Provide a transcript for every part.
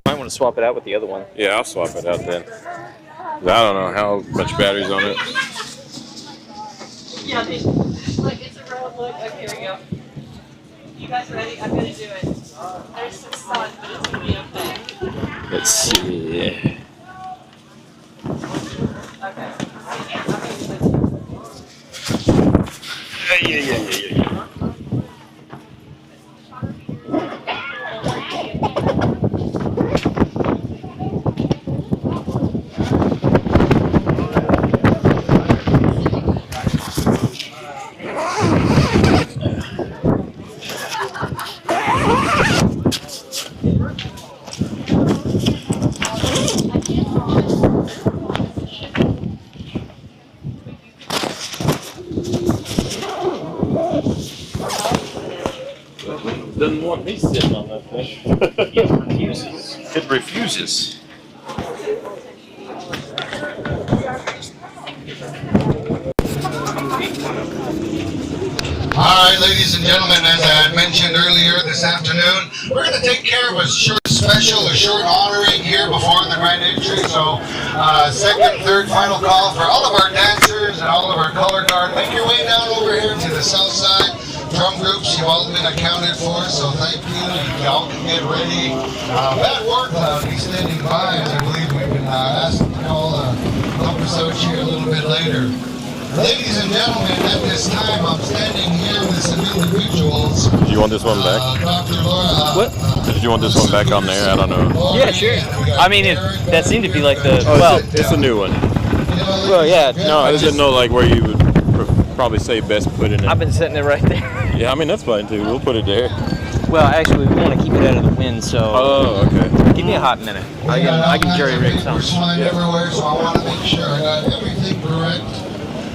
might want to swap it out with the other one. Yeah, I'll swap it out then. I don't know how much battery's on it. Yeah, look, it's a road look. Okay, here we go. You guys ready? I'm gonna do it. There's some sun, but it's gonna be okay. Let's see. Okay. Yeah. Doesn't want me sitting on that thing. It refuses. It refuses. All right, ladies and gentlemen, as I had mentioned earlier this afternoon, we're going to take care of a short special, a short honoring here before the grand entry. So, second, third, final call for all of our dancers and all of our color guard. Make your way down over here to the south side. Drum groups, you've all been accounted for, so thank you. Y'all can get ready. Matt Warcloud, he's standing by, and I believe we can ask him to call help us out here a little bit later. Ladies and gentlemen, at this time, I'm standing here with some individuals. Do you want this one back? Dr. Laura, What? Did you want this one back on there? I don't know. Yeah, sure. I mean, that seemed to be like the It's a new one. well, yeah. No, I just didn't know like where you would probably say best put in it. I've been setting it right there. Yeah, I mean that's fine too. We'll put it there. Well, actually, we want to keep it out of the wind, so Oh, okay. give me a hot minute. I can jerry rig We're something. flying everywhere, so I want to make sure I got everything correct.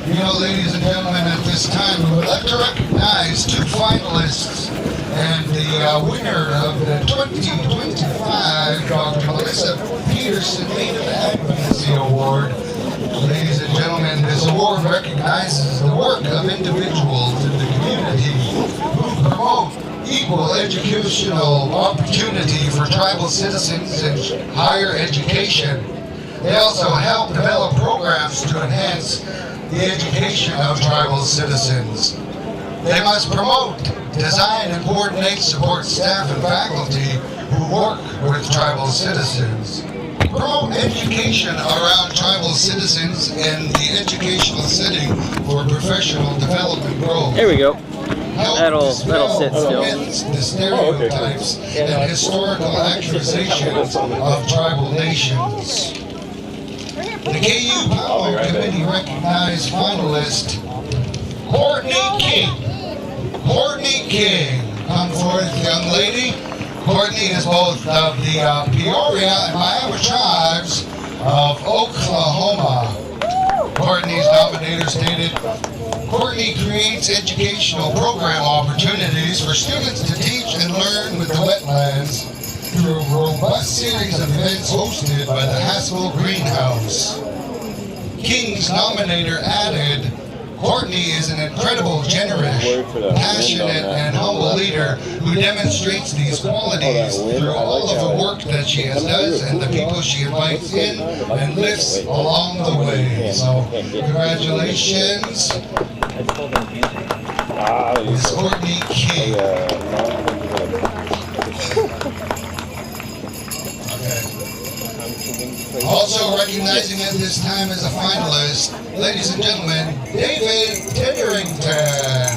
You know, ladies and gentlemen, at this time, we would like to recognize two finalists and the winner of the 2025 Dr. Melissa Peterson Native Advocacy Award. Ladies and gentlemen, this award recognizes the work of individuals in the community who promote equal educational opportunity for tribal citizens and higher education. They also help develop programs to enhance the education of tribal citizens. They must promote, design, and coordinate support staff and faculty who work with tribal citizens. Promote education around tribal citizens in the educational setting for professional development growth. There we go. Help That'll dispel sit still. the stereotypes and historical accusations of tribal nations. The KU Powwow Committee recognized finalist Courtney King. Courtney King, come forth, young lady. Courtney is both of the Peoria and Iowa tribes of Oklahoma. Courtney's nominator stated, Courtney creates educational program opportunities for students to teach and learn with the wetlands through a robust series of events hosted by the Haskell Greenhouse. King's nominator added, Courtney is an incredible, generous, passionate, and humble leader who demonstrates these qualities through all of the work that she does and the people she invites in and lifts along the way. So, congratulations, Ms. Courtney King. Also recognizing at this time as a finalist, ladies and gentlemen, David Titterington.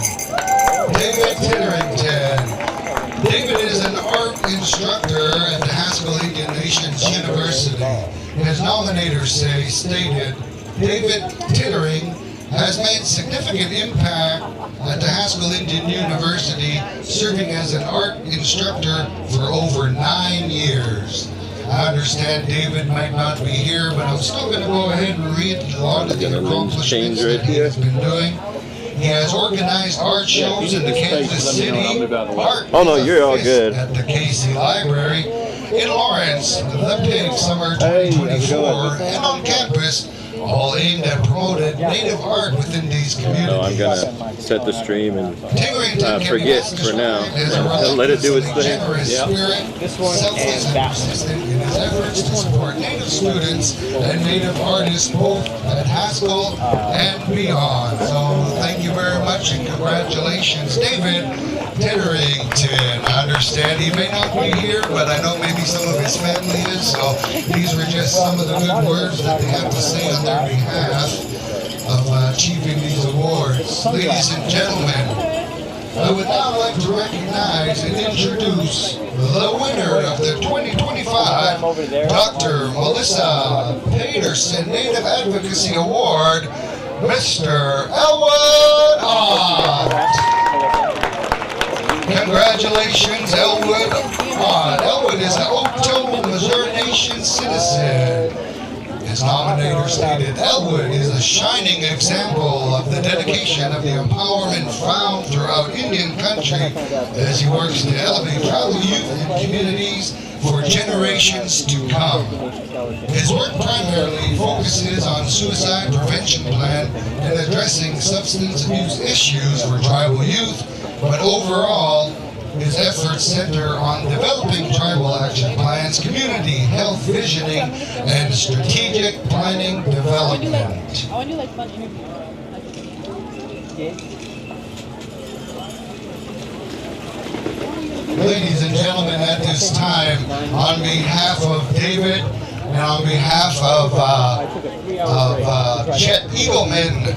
David Titterington. David is an art instructor at the Haskell Indian Nations University. His nominator stated, David Tittering has made significant impact at the Haskell Indian University, serving as an art instructor for over 9 years. I understand David might not be here, but I'm still going to go ahead and read a lot of the accomplishments that he has been doing. He has organized art shows in the Kansas City Art Fest at the Casey Library, in Lawrence, the Pig Summer 2024, and on campus all aimed at promoting native art within these communities. So I'm gonna set the stream and Tingrington can be forget best for now. described as a Let it do its relentlessly thing. generous Yeah. spirit, This one selfless and that one. persistent in his efforts to support native students and native artists both at Haskell and beyond. So thank you very much and congratulations, David Titterington. I understand he may not be here, but I know maybe some of his family is, so these were just some of the good words that they have to say on their behalf of achieving these awards. Ladies and gentlemen, I would now like to recognize and introduce the winner of the 2025 Dr. Melissa Peterson Native Advocacy Award, Mr. Elwood Ott. Congratulations, Elwood Ott. Elwood is an Otoe, Missouri Nation citizen. His nominator stated, Elwood is a shining example of the dedication of the empowerment found throughout Indian country as he works to elevate tribal youth and communities for generations to come. His work primarily focuses on suicide prevention plan and addressing substance abuse issues for tribal youth, but overall, his efforts center on developing tribal action plans, community health visioning, and strategic planning development. I want to do like fun interview. Ladies and gentlemen, at this time, on behalf of David and on behalf of Chet Eagleman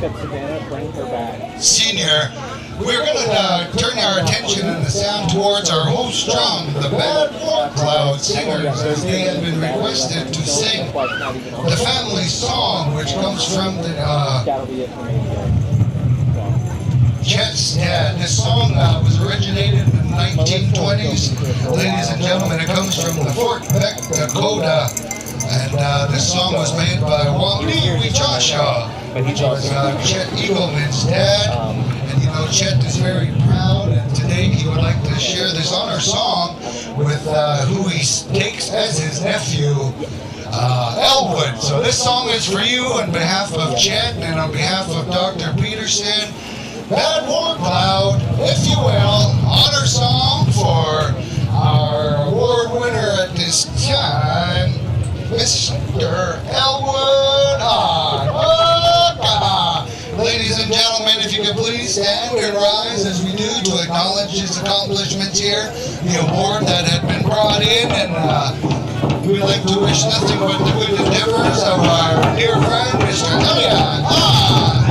Sr., we're going to turn our attention and the sound towards our host drum, the Bad War Cloud Singers, as they have been requested to sing the family song, which comes from the Chet's dad. This song was originated in the 1920s. Ladies and gentlemen, it comes from the Fort Beck, Dakota. And this song was made by Wamdi Wichasha, which was Chet Eagleman's dad. And you know, Chet is very proud, and today he would like to share this honor song with who he takes as his nephew, Elwood. So this song is for you on behalf of Chet and on behalf of Dr. Peterson. Bad War Cloud, if you will, honor song for our award winner at this time, Mr. Elwood Ott. Ladies and gentlemen, if you could please stand and rise as we do to acknowledge his accomplishments here, the award that had been brought in, and we'd like to wish nothing but the good endeavors of our dear friend, Mr. Elliot Ott.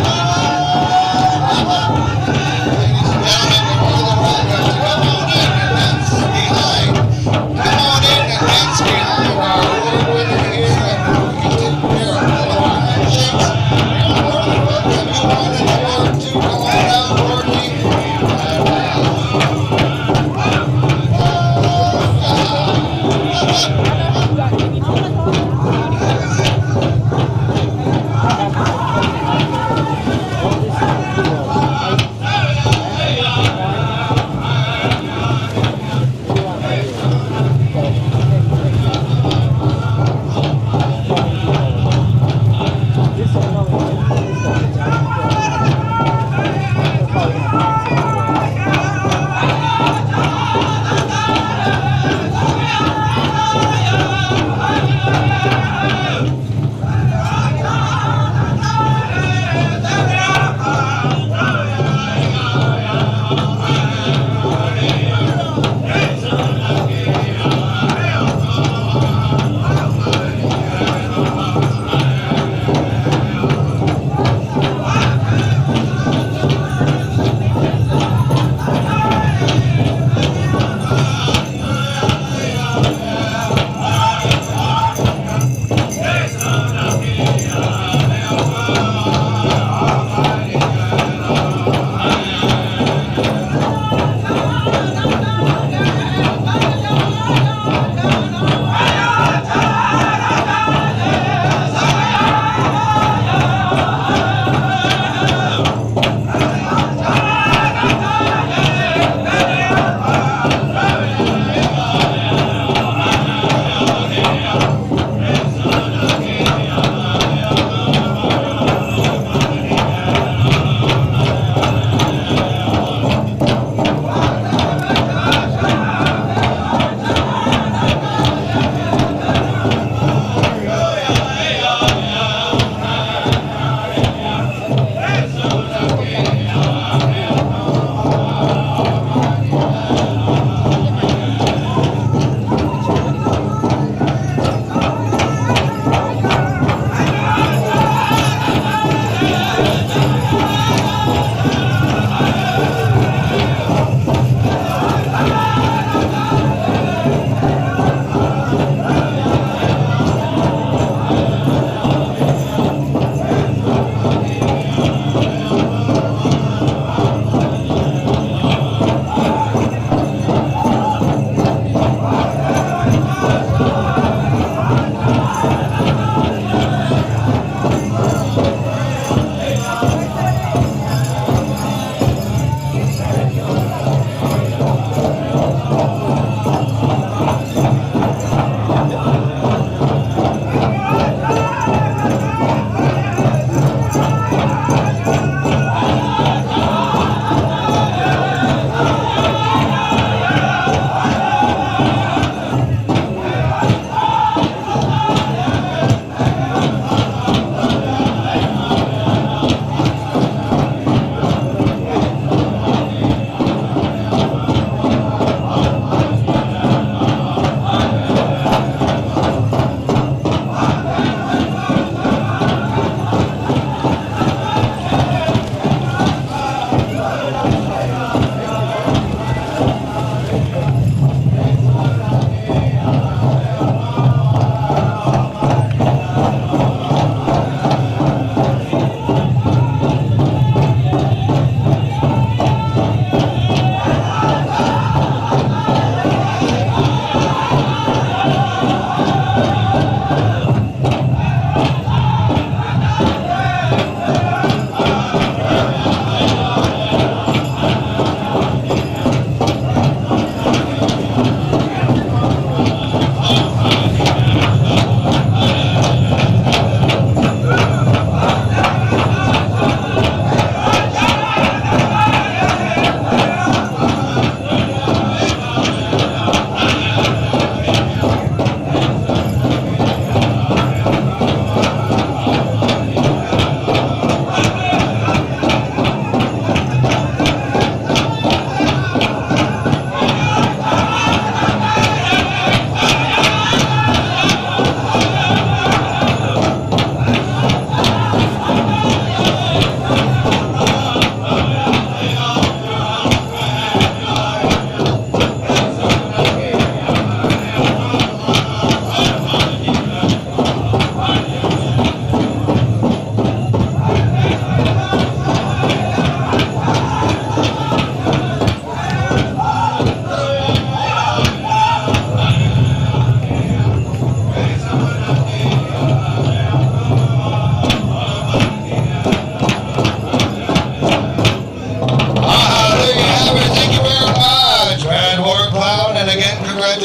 Ladies and gentlemen, you're more than welcome to come on in and dance behind. Come on in and dance behind our award winner here, and we can take care of all of our handshakes. You're more than welcome. You want an award too? Come on out, Courtney. And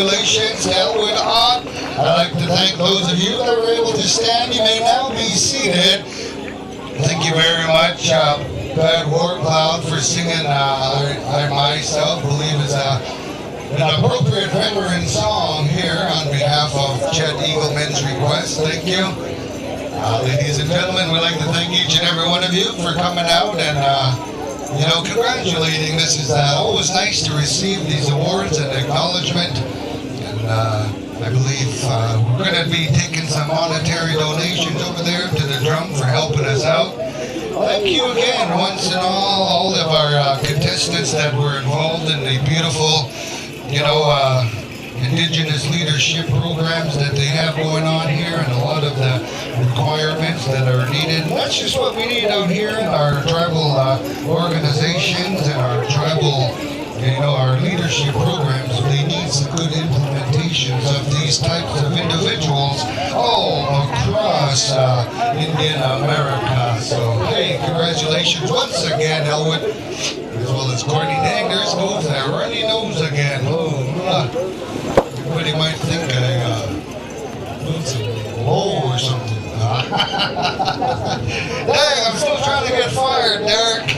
congratulations to Elwood on. I'd like to thank those of you that were able to stand. You may now be seated. Thank you very much, Bad War Cloud, for singing I myself believe is an appropriate veteran song here on behalf of Chet Eagleman's request. Thank you. Ladies and gentlemen, we'd like to thank each and every one of you for coming out and congratulating. This is always nice to receive these awards and acknowledgement. And I believe we're going to be taking some monetary donations over there to the drum for helping us out. Thank you again, once and all of our contestants that were involved in the beautiful, Indigenous leadership programs that they have going on here, and a lot of the requirements that are needed. And that's just what we need out here in our tribal organizations and our tribal, our leadership programs. They need some good implementations of these types of individuals all across Indian America. So, hey, congratulations once again, Elwood, as well as Courtney. Dang, there goes that runny nose again. Everybody might think I moved some low or something. Dang, I'm still trying to get fired, Derek.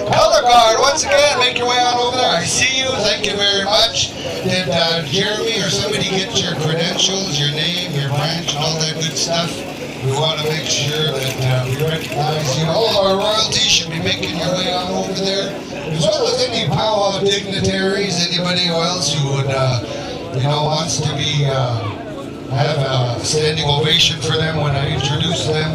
Color guard, once again, make your way on over there. I see you. Thank you very much. Did Jeremy or somebody get your credentials, your name, your branch, and all that good stuff? We want to make sure that we recognize you. All of our royalties should be making your way on over there, as well as any powwow dignitaries, anybody else who would, wants to be, have a standing ovation for them when I introduce them.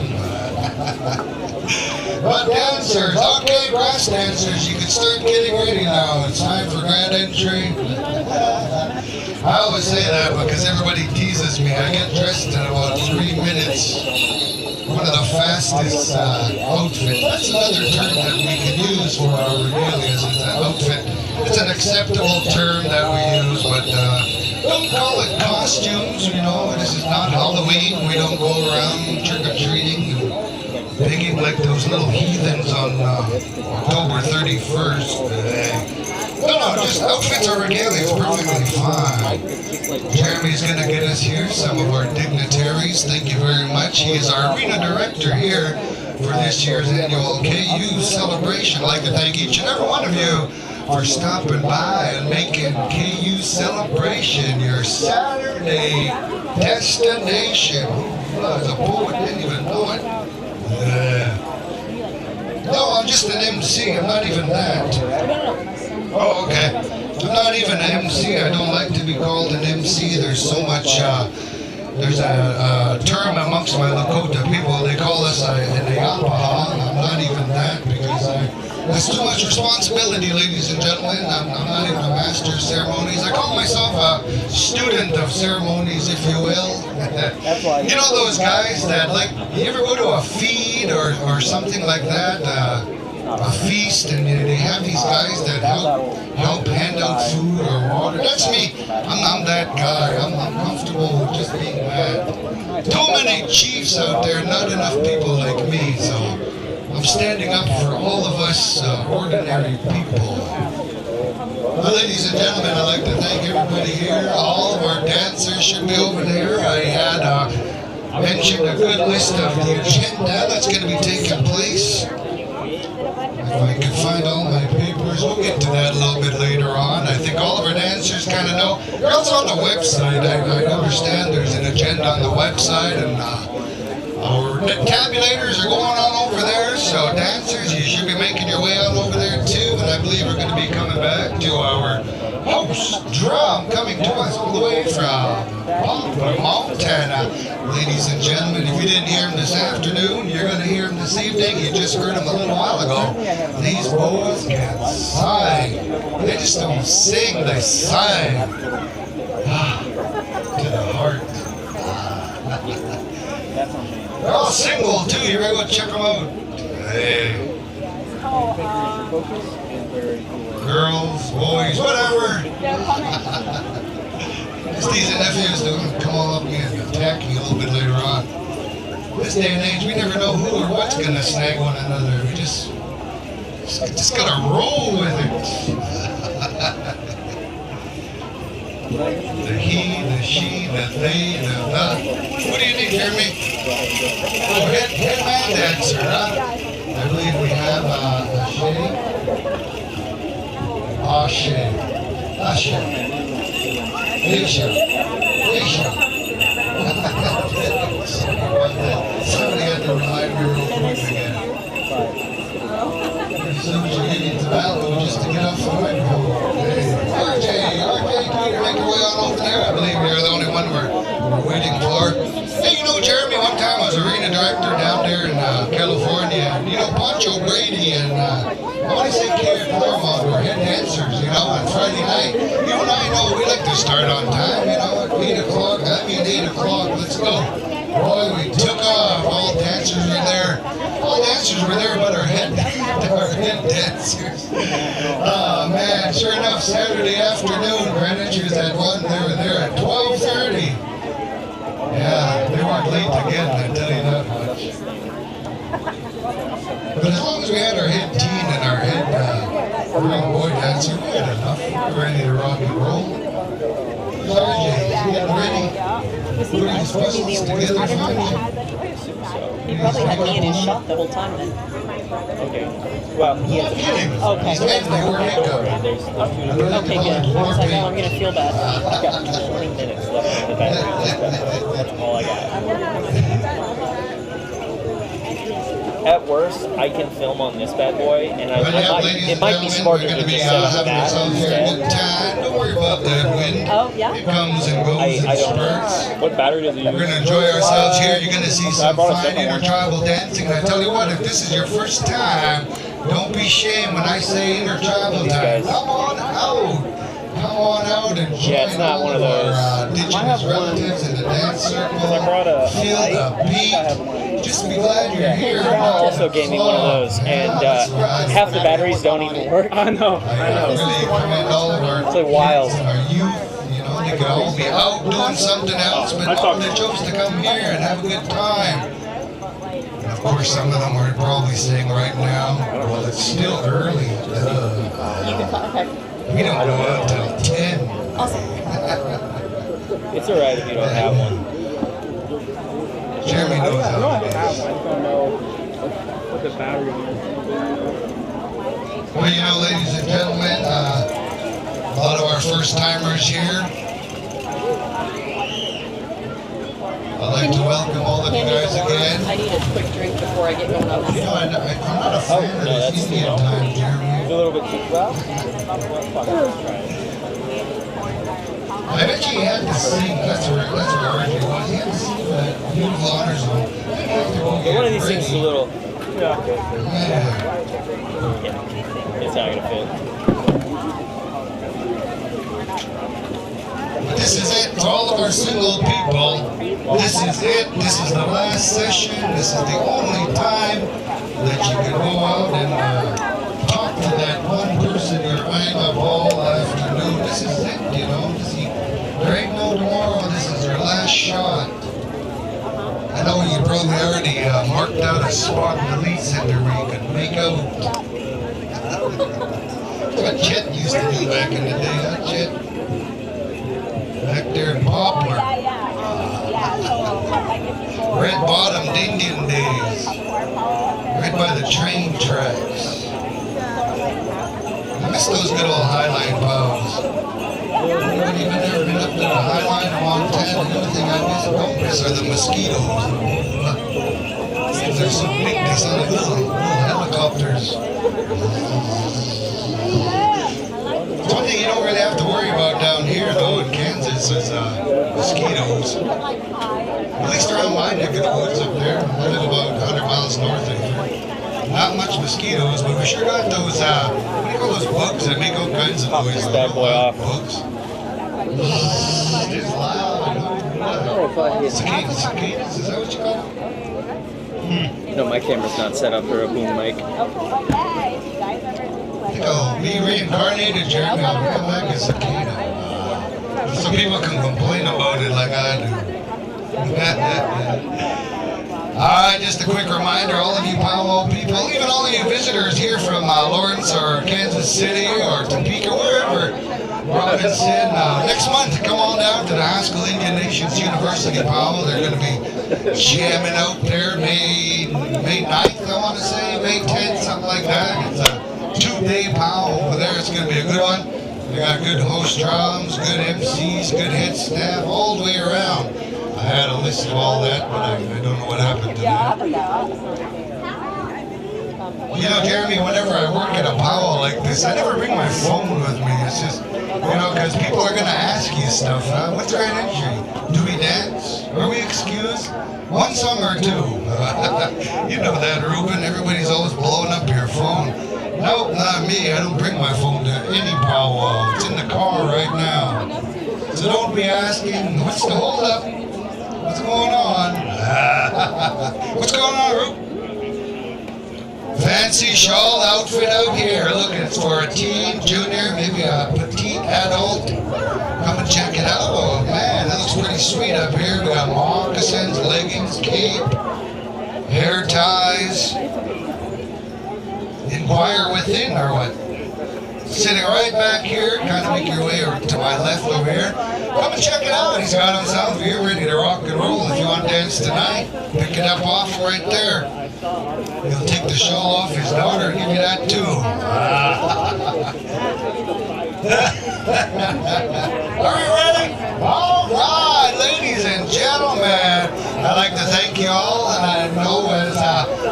But dancers, okay, brass dancers, you can start getting ready now. It's time for grand entry. I always say that because everybody teases me. I get dressed in about 3 minutes. One of the fastest outfits. That's another term that we can use for our regalias, is an outfit. It's an acceptable term that we use, but don't call it costumes, This is not Halloween. We don't go around trick-or-treating and begging like those little heathens on October 31st. No, just outfits or regalia is perfectly fine. Jeremy's going to get us here some of our dignitaries. Thank you very much. He is our arena director here for this year's annual KU celebration. I'd like to thank each and every one of you for stopping by and making KU Celebration your Saturday destination. As a poet, didn't even know it. No, I'm just an MC. I'm not even that. Oh, okay. I'm not even an MC. I don't like to be called an MC. There's so much, there's a term amongst my Lakota people. They call us an Ayapaha. I'm not even that because that's too much responsibility, ladies and gentlemen. I'm not even a master of ceremonies. I call myself a student of ceremonies, if you will. You know those guys that, you ever go to a feed or something like that? A feast, and they have these guys that help hand out food or water. That's me. I'm that guy. I'm comfortable with just being mad. Too many chiefs out there, not enough people like me, so I'm standing up for all of us ordinary people. Well, ladies and gentlemen, I'd like to thank everybody here. All of our dancers should be over there. I had mentioned a good list of the agenda that's going to be taking place. If I can find all my papers, we'll get to that a little bit later on. I think all of our dancers kind of know. They're also on the website. I understand there's an agenda on the website, and our tabulators are going on over there. So dancers, you should be making your way on over there too. And I believe we're going to be coming back to our host drum, coming to us all the way from Montana. Ladies and gentlemen, if you didn't hear him this afternoon, you're going to hear him this evening. You just heard him a little while ago. These boys can sing. They just don't sing, they sing. To the heart. They're all single too. You better go check them out. Hey. Girls, boys, whatever. Just these nephews that come all up me and attack me a little bit later on. This day and age, we never know who or what's gonna snag one another. We just gotta roll with it. the he, the she, the they, the. What do you need, Jeremy? Oh, head man dancer, huh? I believe we have Ashe, Aisha. Somebody had to remind me real quick again. As soon as you get into Malibu, just to get off the microphone. Hey, RJ, can you make your way on over there? I believe you're the only one we're waiting for. Hey, you know, Jeremy, one time I was arena director down there in California, and you know, Pancho Brady and I want to say Karen Claremont were head dancers, you know, on Friday night. You and I know we like to start on time, you know, at 8 o'clock, let's go. Boy, we took off. All dancers were there. All dancers were there but our head dancers. Oh, man, sure enough, Saturday afternoon, Greenwich was at 1, they were there at 12:30. Yeah, they weren't late again, I tell you that much. But as long as we had our head teen and our head young boy dancer, we had enough. We were ready to rock and roll. RJ, you getting ready? Putting his puzzles together finally? He probably had me in his shot the whole time then. Okay. Well, Yeah, get him. Okay. He's getting the work makeup. Okay, good. I was like, oh, I'm gonna feel bad. I've got 20 minutes left on the battery. That's all I got. At worst, I can film on this bad boy, and it might be smarter to just set up that instead. Don't worry about that wind. Oh, yeah? It comes and goes I in don't spurts. know. What battery does it use? We're going to enjoy ourselves here. You're going to see some fine intertribal dancing. And I tell you what, if this is your first time, don't be ashamed when I say intertribal time. Come on out. Come on out and join Yeah, it's not one of those. our indigenous relatives in the dance circle. Feel the beat. Just be glad you're here. Also gave me one of those, and half the batteries don't even work. I know. Really commend all of our It's like wild. kids and our youth. You know, they could all be out doing something else, but they chose to come here and have a good time. And of course, some of them are probably saying right now, well, it's still early. We don't go out till 10. It's alright if you don't have one. Jeremy knows how it is. I don't know what the battery is. Well, you know, ladies and gentlemen, a lot of our first timers here. I'd like to welcome all of you guys again. I need a quick drink before I get going on. You know, I'm not a fan of this Indian time, Jeremy. It's a little bit too well. I bet you he had to sing. That's where RJ was. He had to sing that beautiful honors one. One of these things is a little. Yeah. It's not gonna fit. This is it for all of our single people. This is it. This is the last session. This is the only time that you can go out and talk to that one person you're eyeing up all afternoon. This is it, you know. There ain't no tomorrow. This is your last shot. I know you probably already marked out a spot in the lead center where you could make out. That's what Chet used to do back in the day, huh, Chet? Back there in Poplar. Red Bottom Indian days. Right by the train tracks. I miss those good old Highline powwows. I've even never been up to the Highline in Montana. The only thing don't miss are the mosquitoes. They're so big, they sound like little helicopters. One thing you don't really have to worry about down here, though, in Kansas, is mosquitoes. At least around my neck of the woods up there. I live about 100 miles north of here. Not much mosquitoes, but we sure got those, what do you call those bugs that make all kinds of noise? This bad boy off. Bugs. It's loud. Cicadas, is that what you call them? No, my camera's not set up for a boom mic. Oh, be reincarnated, Jeremy. I'll come back as cicada. Some people can complain about it like I do. Alright, just a quick reminder, all of you Powwow people, even all of you visitors here from Lawrence or Kansas City or Topeka, wherever Robinson. Next month, come on down to the Haskell Indian Nations University, Powwow. They're going to be jamming out there May 9th, I want to say, May 10th, something like that. It's a 2-day powwow over there. It's going to be a good one. They got good host drums, good MCs, good head staff, all the way around. I had a list of all that, but I don't know what happened to that. You know, Jeremy, whenever I work at a powwow like this, I never bring my phone with me. It's just, you know, because people are going to ask you stuff. What's our entry? Do we dance? Are we excused? One song or two? You know that, Ruben. Everybody's always blowing up your phone. Nope, not me. I don't bring my phone to any powwow. It's in the car right now. So don't be asking, what's the holdup? What's going on? What's going on, Ruben? Fancy shawl outfit out here. Look, it's for a teen, junior, maybe a petite adult. Come and check it out. Oh man, that looks pretty sweet up here. We got moccasins, leggings, cape, hair ties. Inquire within, or what? Sitting right back here, kind of make your way to my left over here. Come and check it out. He's got himself here ready to rock and roll. If you want to dance tonight, pick it up off right there. He'll take the shawl off his daughter and give you that too. Are you ready? All right, ladies and gentlemen, I'd like to thank you all, and I know as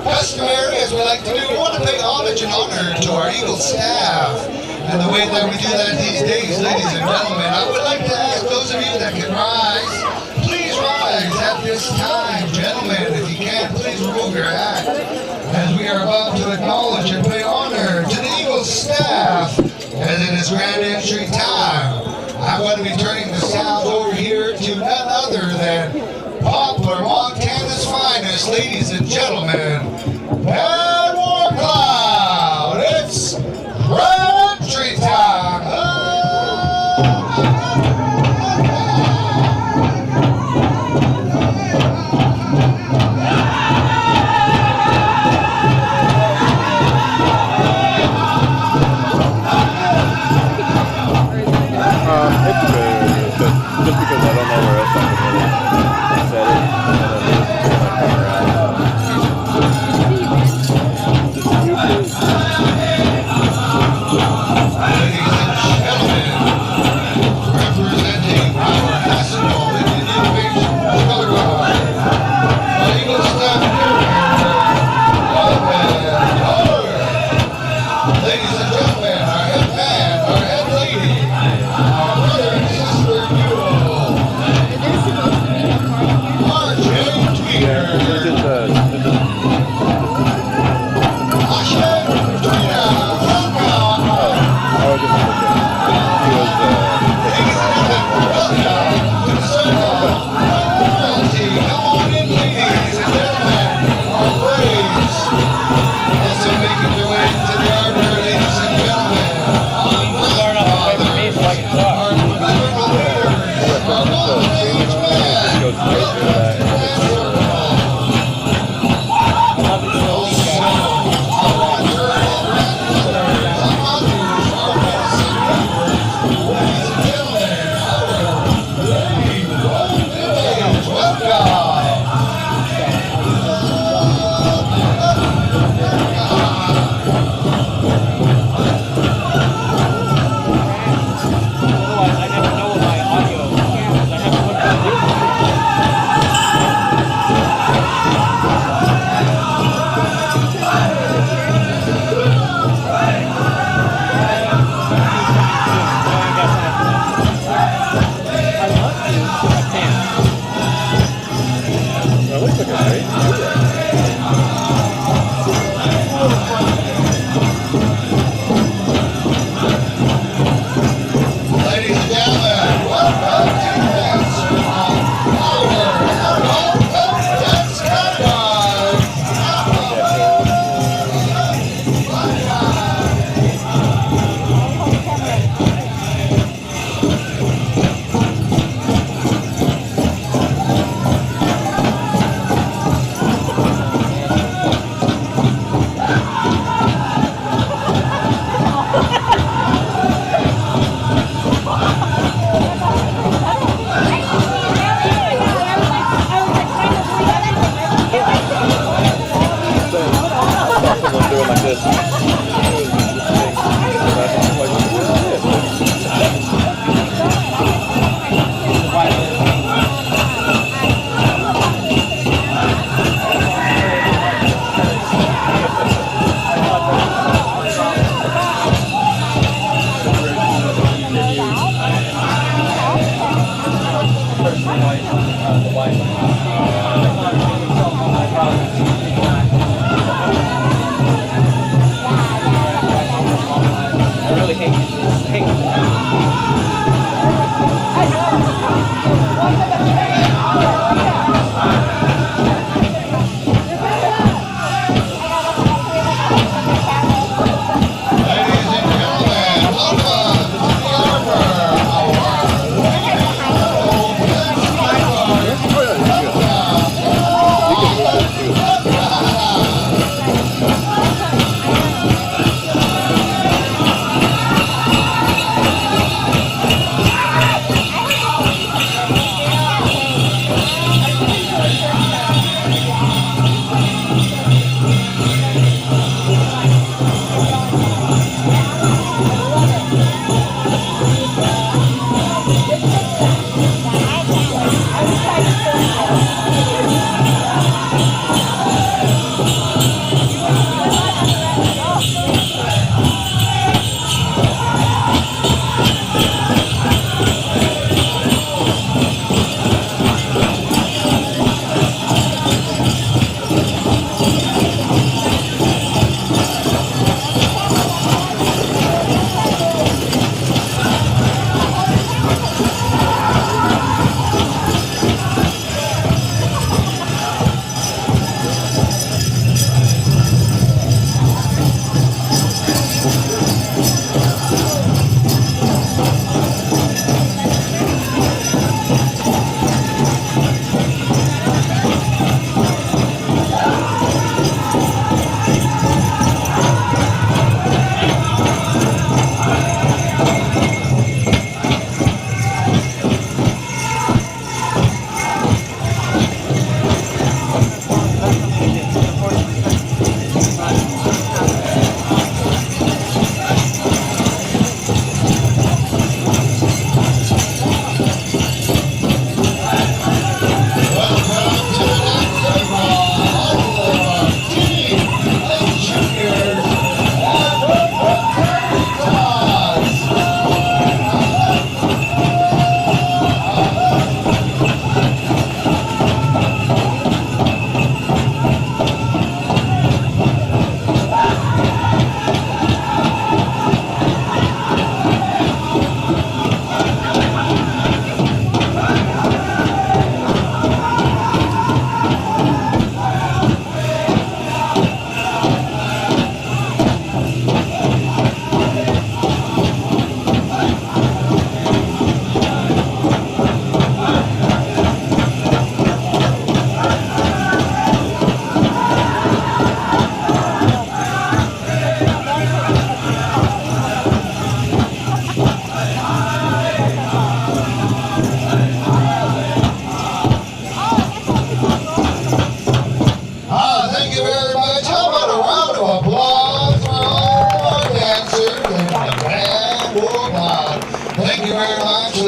customary as we like to do, we want to pay homage and honor to our Eagle staff. And the way that we do that these days, ladies and gentlemen, I would like to ask those of you that can rise, please rise at this time. Gentlemen, if you can, please remove your hat, as we are about to acknowledge and pay honor to the Eagle staff as it is grand entry time. I'm going to be turning the sound over here to none other than Poplar, Montana's finest, ladies and gentlemen, Bad War Cloud. It's grand entry time. It's good. Just because I don't know where else I can really set it. And then listen to my camera.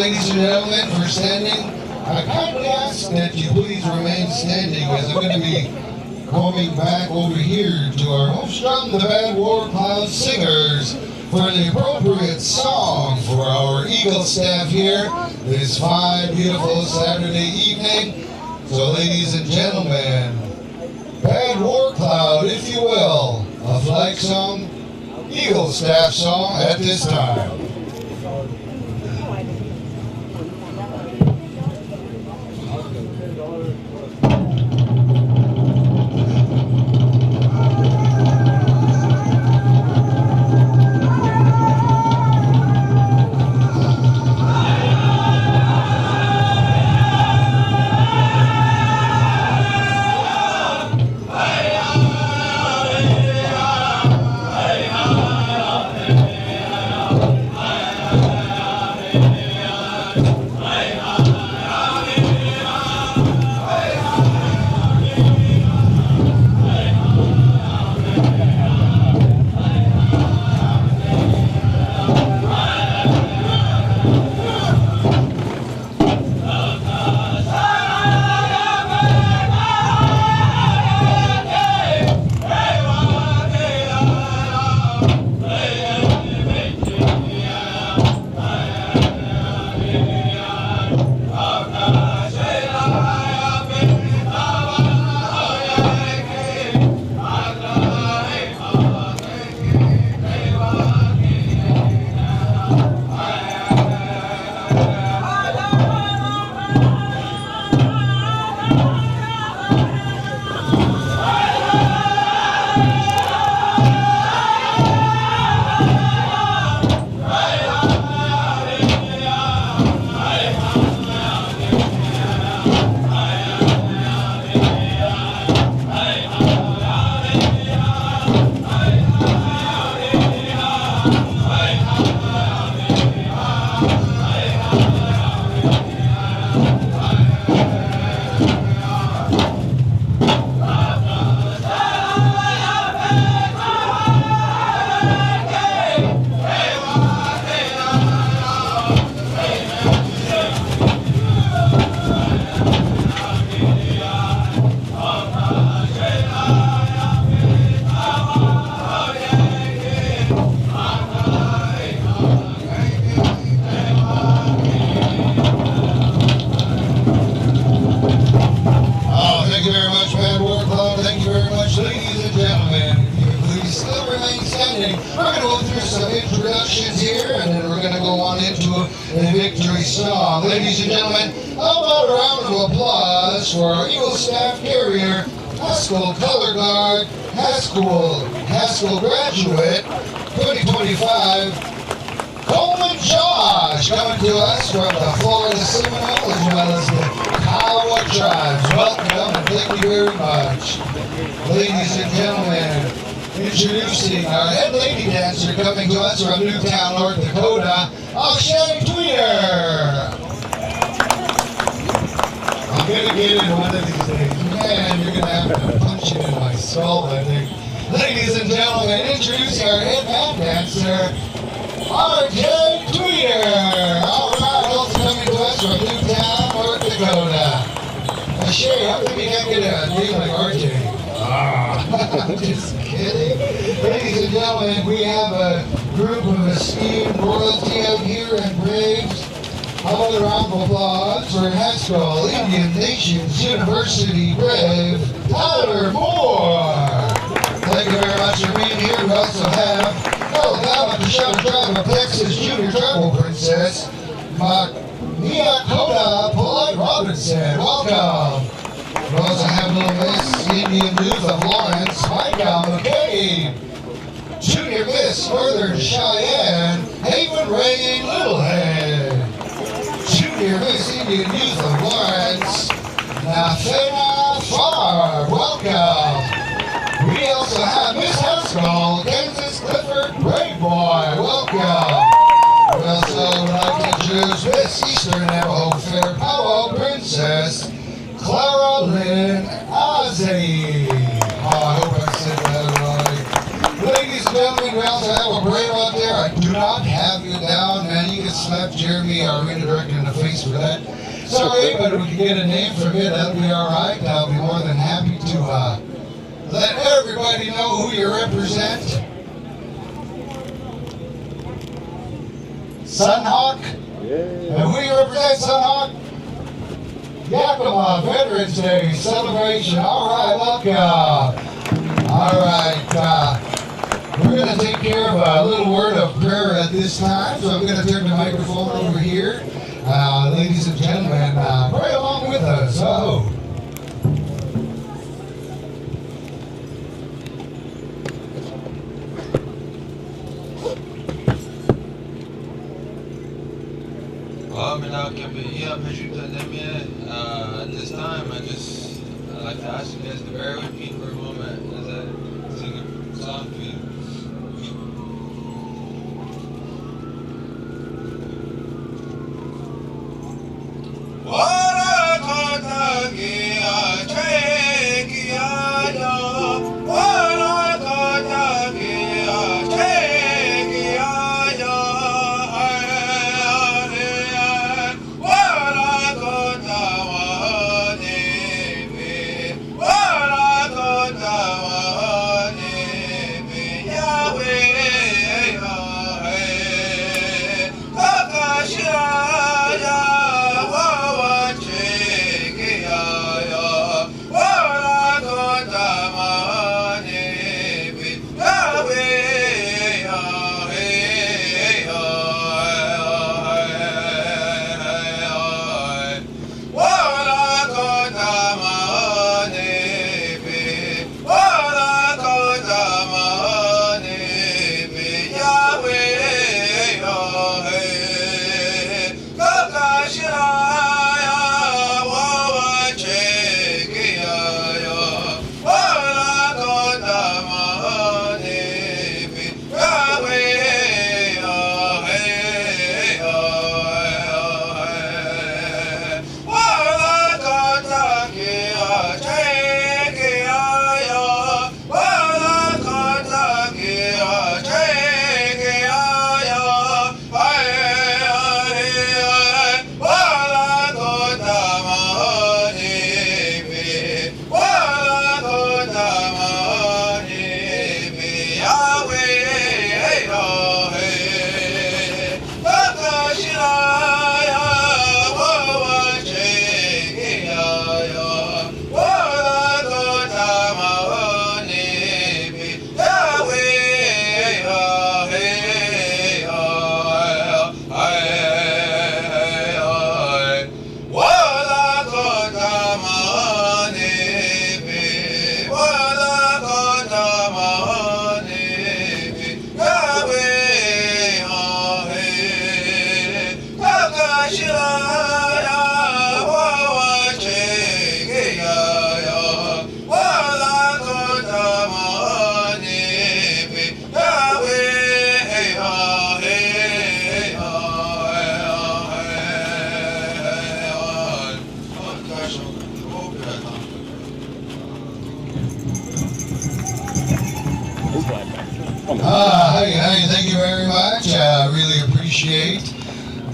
ladies and gentlemen, for standing. I kindly ask that you please remain standing as I'm going to be coming back over here to our Hofstrom, the Bad War Cloud Singers, for the appropriate song for our Eagle staff here this fine, beautiful Saturday evening. So ladies and gentlemen, Bad War Cloud, if you will, a flag song, Eagle staff song at this time. morning. We're going to go through some introductions here, and then we're going to go on into a victory song. Ladies and gentlemen, how about a round of applause for our Eagle Staff Carrier, Haskell Color Guard, Haskell Graduate, 2025, Coleman Josh, coming to us from the Florida Seminole as well as the Powwow tribes. Welcome and thank you very much. Ladies and gentlemen, introducing our head lady dancer coming to us from Newtown, North Dakota, Shay Tweeter. I'm going to get it one of these days. Man, you're going to have to punch it in my skull, I think. Ladies and gentlemen, introducing our head man dancer, RJ Tweeter. All right, also coming to us from Newtown, North Dakota. Shay, how come you can't get a name like RJ? I'm just kidding. Ladies and gentlemen, we have a group of esteemed royalty out here and Braves. How about a round of applause for Haskell Indian Nations University Brave, Tyler Moore. Thank you very much for being here. We also have Alabama Show Tribe of Texas Junior Tribal Princess, Miakota Polite Robinson. Welcome. We also have Little Miss Indian News of Lawrence, Micah McCabe. Junior Miss Northern Cheyenne, Haven Ray Littlehead. Junior Miss Indian News of Lawrence, Nafena Farr. Welcome. We also have Miss Haskell, Kansas Clifford Brave Boy. Welcome. We also would like to introduce Miss Eastern Navajo Fair Powwow Princess, Clara Lynn Ozzy. I hope I said that right. Ladies and gentlemen, we also have a brave out there. I do not have you down, man. You can slap Jeremy, our arena director, in the face for that. Sorry, but if we can get a name from you, that'll be all right. I'll be more than happy to let everybody know who you represent. Sunhawk? Yeah. And who you represent, Sunhawk? Yakima Veterans Day celebration. All right, welcome. All right, we're going to take care of a little word of prayer at this time. So I'm going to turn the microphone over here. Ladies and gentlemen, pray along with us. Oh. At this time, I'd like to ask you guys to bear with me for a moment as I sing a song to you. right, thank you very much. I really appreciate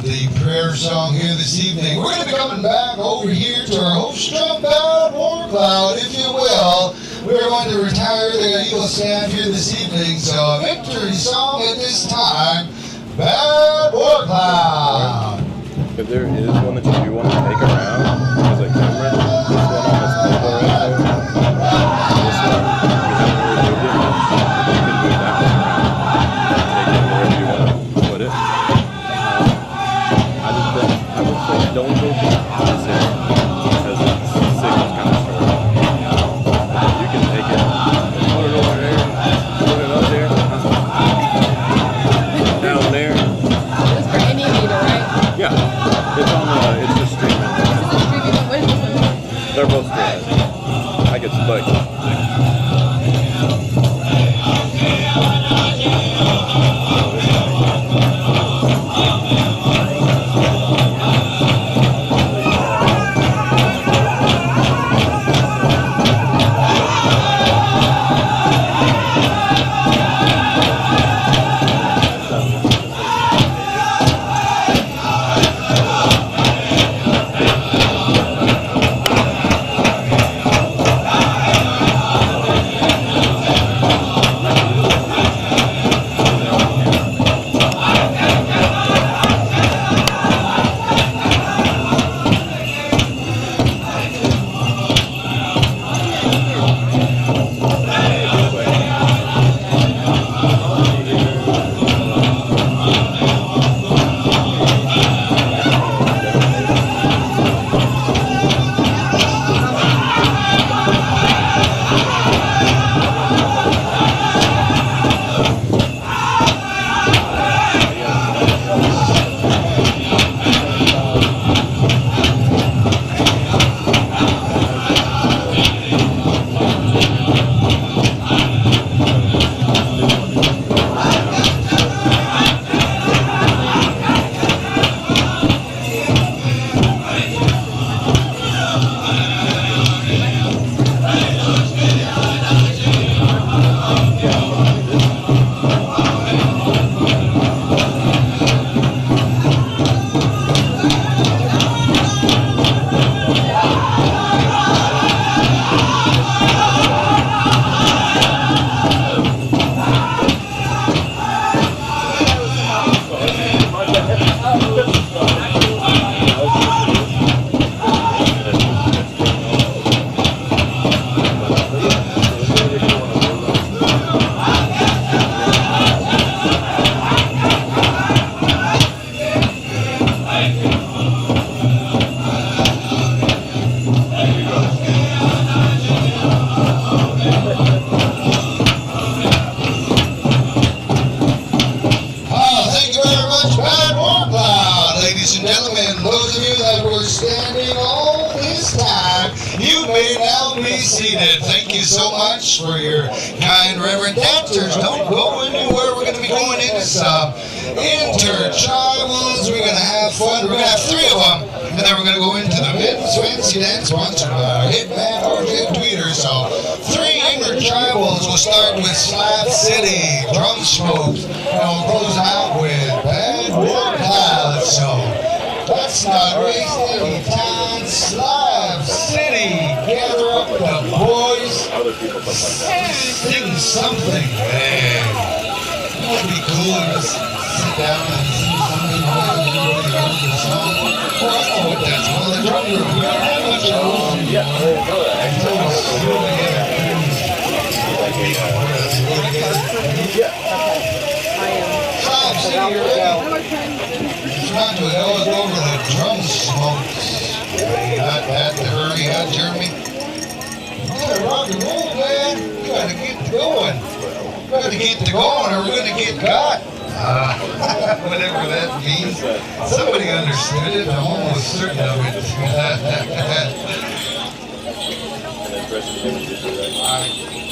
the prayer song here this evening. We're going to be coming back over here to our host drum band, War Cloud, if you will. We're going to retire the Eagle staff here this evening, so a victory song at this time, Bad War Cloud. If there is one that you do want to take around as a camera, this one on this table right there, this one, we haven't removed it much. You can move that one around and take it wherever you want to put it. I would say don't go too opposite because the signal's kind of short. You can take it, put it over there, put it up there, down there. It's for any meter, right? Yeah, it's just streaming. Is it streaming? What is this one? They're both streaming. I get spiked. So much for your kind reverend dancers. Don't go anywhere. We're going to be going into some intertribals. We're going to have fun. We're going to have 3 of them. And then we're going to go into the Mid's Fancy Dance sponsored by our hit band RJ Tweeter. So 3 intertribals. We'll start with Slab City, Drum Smoke, and we'll close out with Bad War Cloud. So let's not waste any time. Slab City, gather up with the boys. Sing something, man. It would be cool to just sit down and sing something while everybody knows the song. Well, I know what that's called, the drum room. We don't have much of those. Yeah, Slab City, you're ready. Trying to always go over the drum smokes. You got that, the hurry, Jeremy? Yeah, rock and roll, man. We gotta get going. We gotta get to going or we're gonna get got. Whatever that means. Somebody understood it. I'm almost certain of it.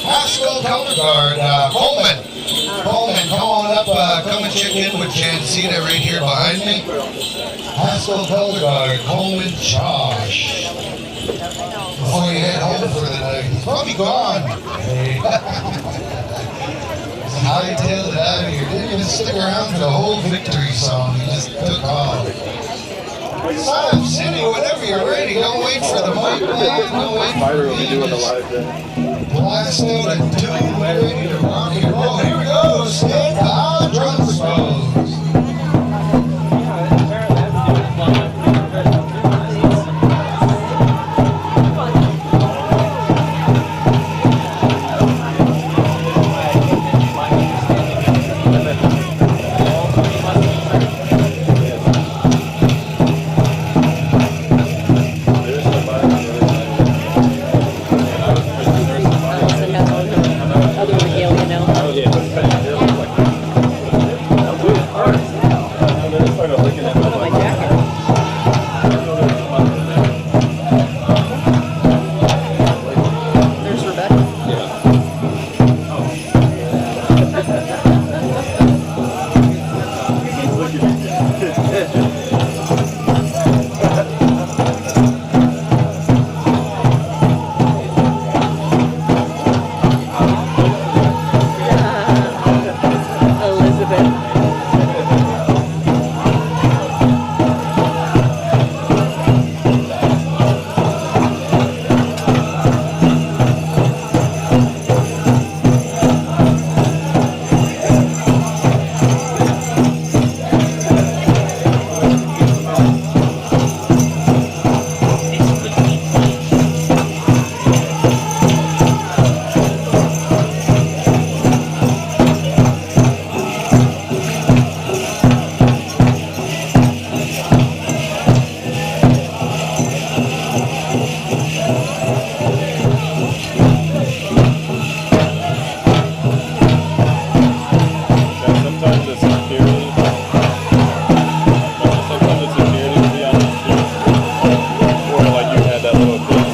Haskell Color Guard, Coleman. Coleman, come on up, come and check in with Jancita right here behind me. Haskell Color Guard, Coleman Josh. Before you head home for the night, he's probably gone. Hey. hightailed it out of here. Didn't even stick around for the whole victory song. He just took off. Sign up City whenever you're ready. Don't wait for the mic man. Don't wait Spider for will be me. doing the Just live thing. blast out a tune ready to rock and roll. Here we go. Stand by, drum suppose. Other regalia now. Put on my jacket. There's Rebecca. Elizabeth. Sometimes the security will be on the street. Or like you had that little thing,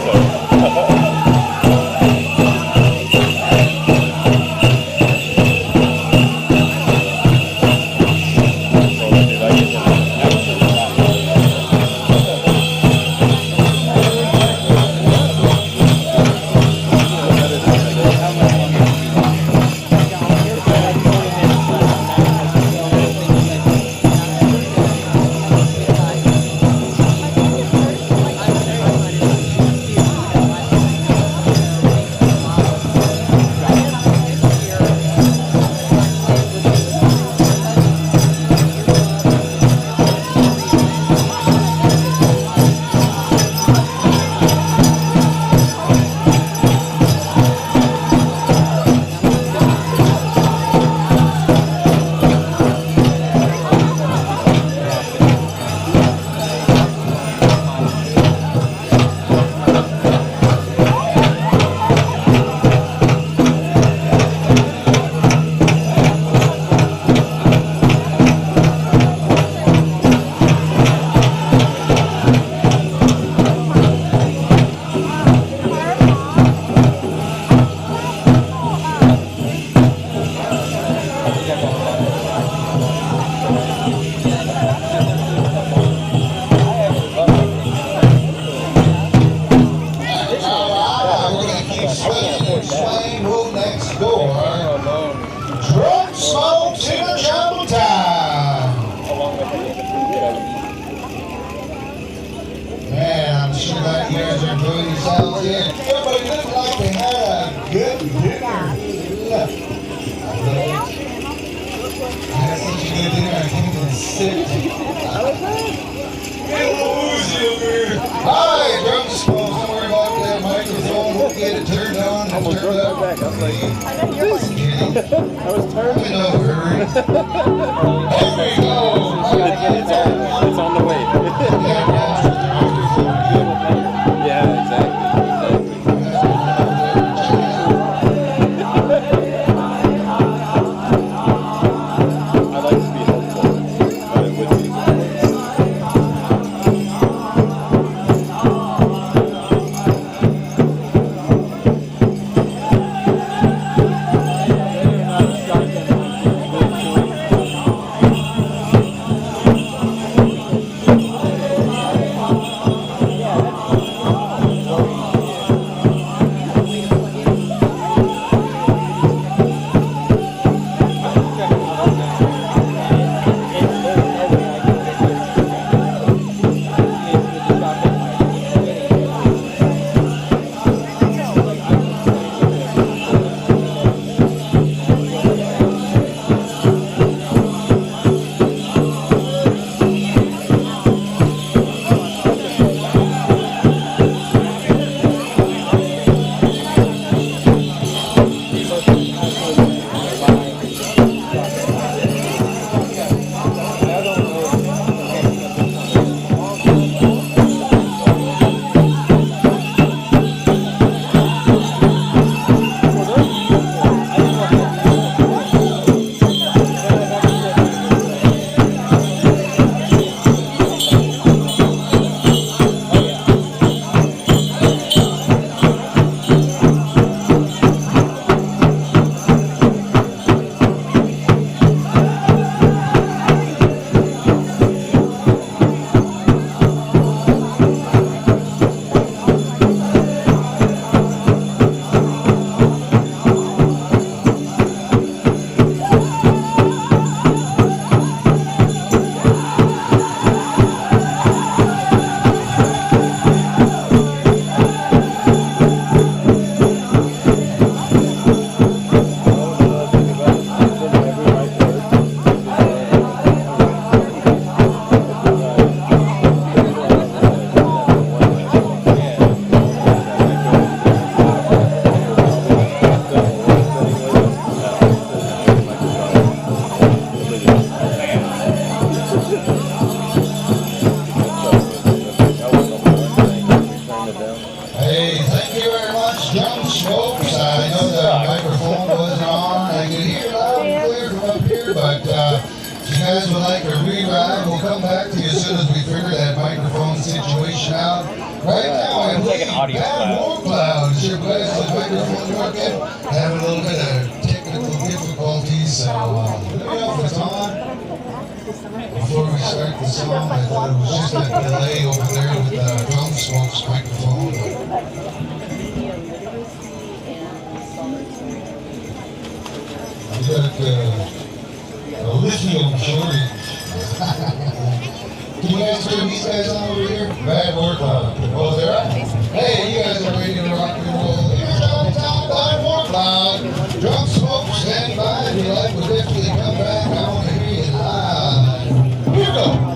Swing move next door. Drum smokes in a jumble time. Man, I'm sure that you guys are enjoying yourselves here. Everybody looks like they had a good dinner. I had such a good dinner, I can't even sit. Hi, drum disposal. Don't worry about that microphone. We'll get it turned on and turned up. back. I was like, I was I'm in no hurry. Here we go. it's on the way. Yeah, exactly. I like to be helpful, but it would be. guys would like a re-ride, we'll come back to you as soon as we figure that microphone situation out. Right now, I It's like believe an audio Bad cloud. War Cloud. Is your guys' microphone working? Having a little bit of technical difficulties, so let me know if it's on. Before we start the song, I thought it was just a delay over there with Drum Smoke's microphone. I got a lithium shortage. Can you guys turn these guys on over here? Bad War Cloud. Oh, they're up? Hey, you guys are ready to rock and roll. Here's Downtown Bad War Cloud. Drum Smoke, stand by. If you like, we'll definitely come back. I want to hear you live. Here we go.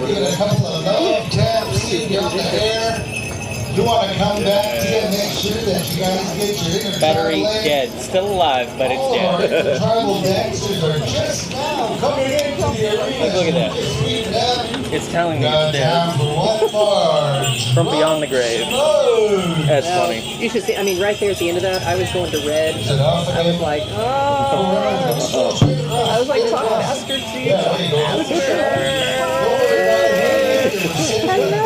Get a couple of love taps, see you on the air. You want to come back to you, make sure that you guys get your inner Battery tribal dead. Still alive, but it's All our dead. inner tribal dancers are just now coming into the arena. Look at that. It's telling me it's dead. Time for one more. From beyond the grave. That's funny. You should see, I mean, right there at the end of that, I was going to red. Is it off I was again? like, oh. I was like, talk faster, see? Yeah, there you go. Hello.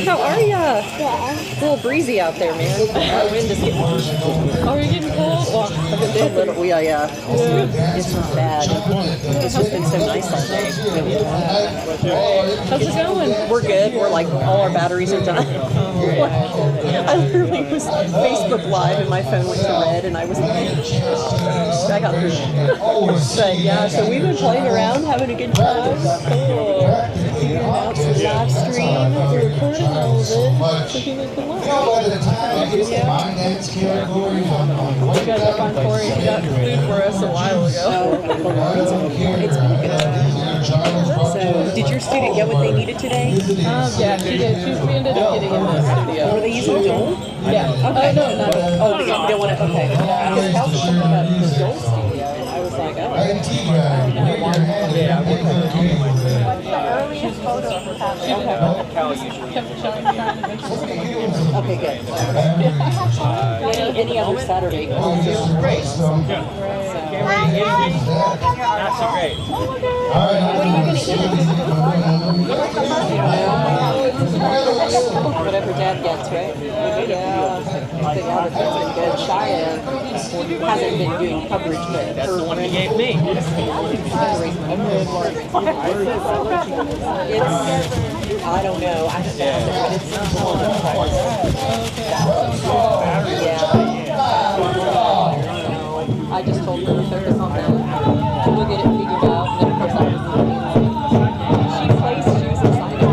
How are ya? It's a little breezy out there, man. The wind is getting. Are we getting cold? Well, A little, yeah. It's not bad. It's just been so nice all day. how's it going? We're good. We're like, all our batteries are done. I literally was Facebook Live and my phone went to red and I was like, I got through. But yeah, so we've been playing around, having a good time. Cool. Figuring out some live stream. We're recording all of it. So people can watch. By the time I get to finance category, You guys are fine, Corey. You got food for us a while ago. It's been good. So, did your student get what they needed today? Yeah, she did. We ended up getting in the studio. Were they using Dole? Yeah. Okay. No, not at all. Oh, they don't want to. Okay. Because Cal was talking about the Dole studio, and I was like, oh. Earliest photo of her Cal usually. Okay, good. Any other Saturday? Great. Not so great. Whatever Dad gets, right? Yeah. It's been good. Shia hasn't been doing coverage, but That's the one he gave me. I don't know. I just but it's I just told her to focus on that. We'll get it figured out. And then, of course, I was she plays. She was excited.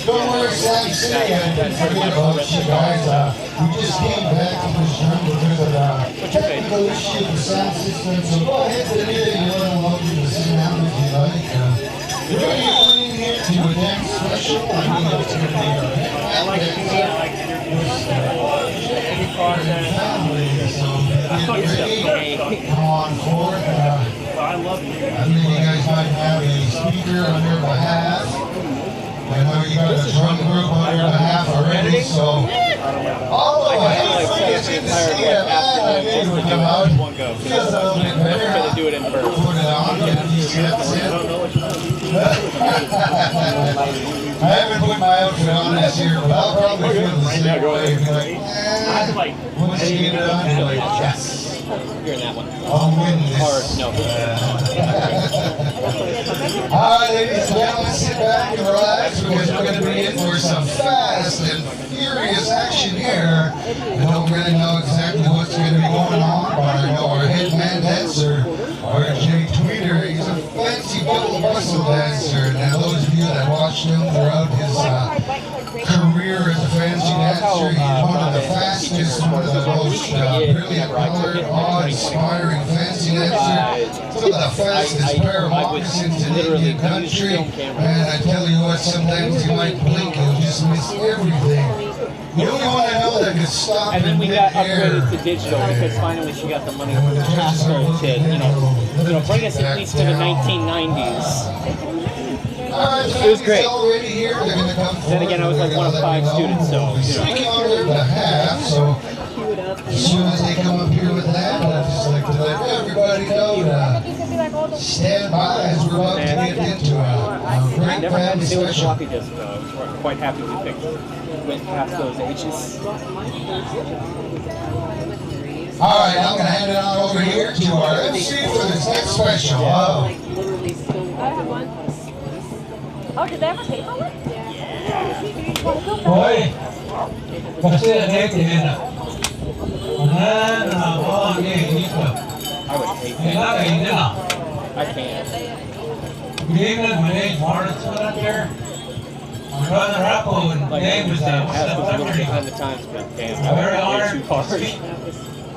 Don't worry, Sam City, I didn't forget about you guys. We just came back from this jungle because of technical issue with the sound system. So go ahead to me, you want to love you to sing out if you like. We're going to be playing here to a dance special. I mean, it's going to be I like it. Come on forward. I love you. I think you guys might have a speaker on your behalf. I know you got a drum group on your behalf already, so. Oh, hey, it's good to see you. Dave would come out. Feels a little bit better. Gonna do it in person. Put it on, get a few steps in. I haven't put my outfit on this year, but I'll probably feel the same way. Be like, once you get it on, you're like, yes. You're in that one. I'll win this. Or, no. All right, ladies and gentlemen, sit back and relax because we're going to be in for some fast and furious action here. I don't really know exactly what's going to be going on, but I know our head man dancer, RJ Tweeter, he's a fancy little muscle dancer. Now, those of you that watched him throughout his career as a fancy dancer, he's one of the fastest, one of the most brilliant colored, awe-inspiring fancy dancer. Some of the fastest pair of moccasins in Indian country. And I tell you what, sometimes you might blink, you'll just miss everything. The only one I know that could stop And then we got mid-air. upgraded to digital because finally she got the money from Haskell to, bring us at least to the 1990s. It was great. Then Then again, I was like one of 5 students, so, Speaking on their behalf, so as soon as they come up here with that, I'd just like to let everybody know to stand by as we're about to get into a great never had family to deal with special. floppy disk though. We're quite happy we picked went past those ages. All right, I'm going to hand it on over here to our MC for this next special. I have one. Oh, did they have a paper one? Hoy, kasi natin na. Ano na ako ang dito? I would hate Kailangan that. hindi na. I can't. David, my name's Martin up there. My brother Apple and Like, I Dave was understand Haskell's a little September. behind the times, but damn, I'm very way honored too to hard. speak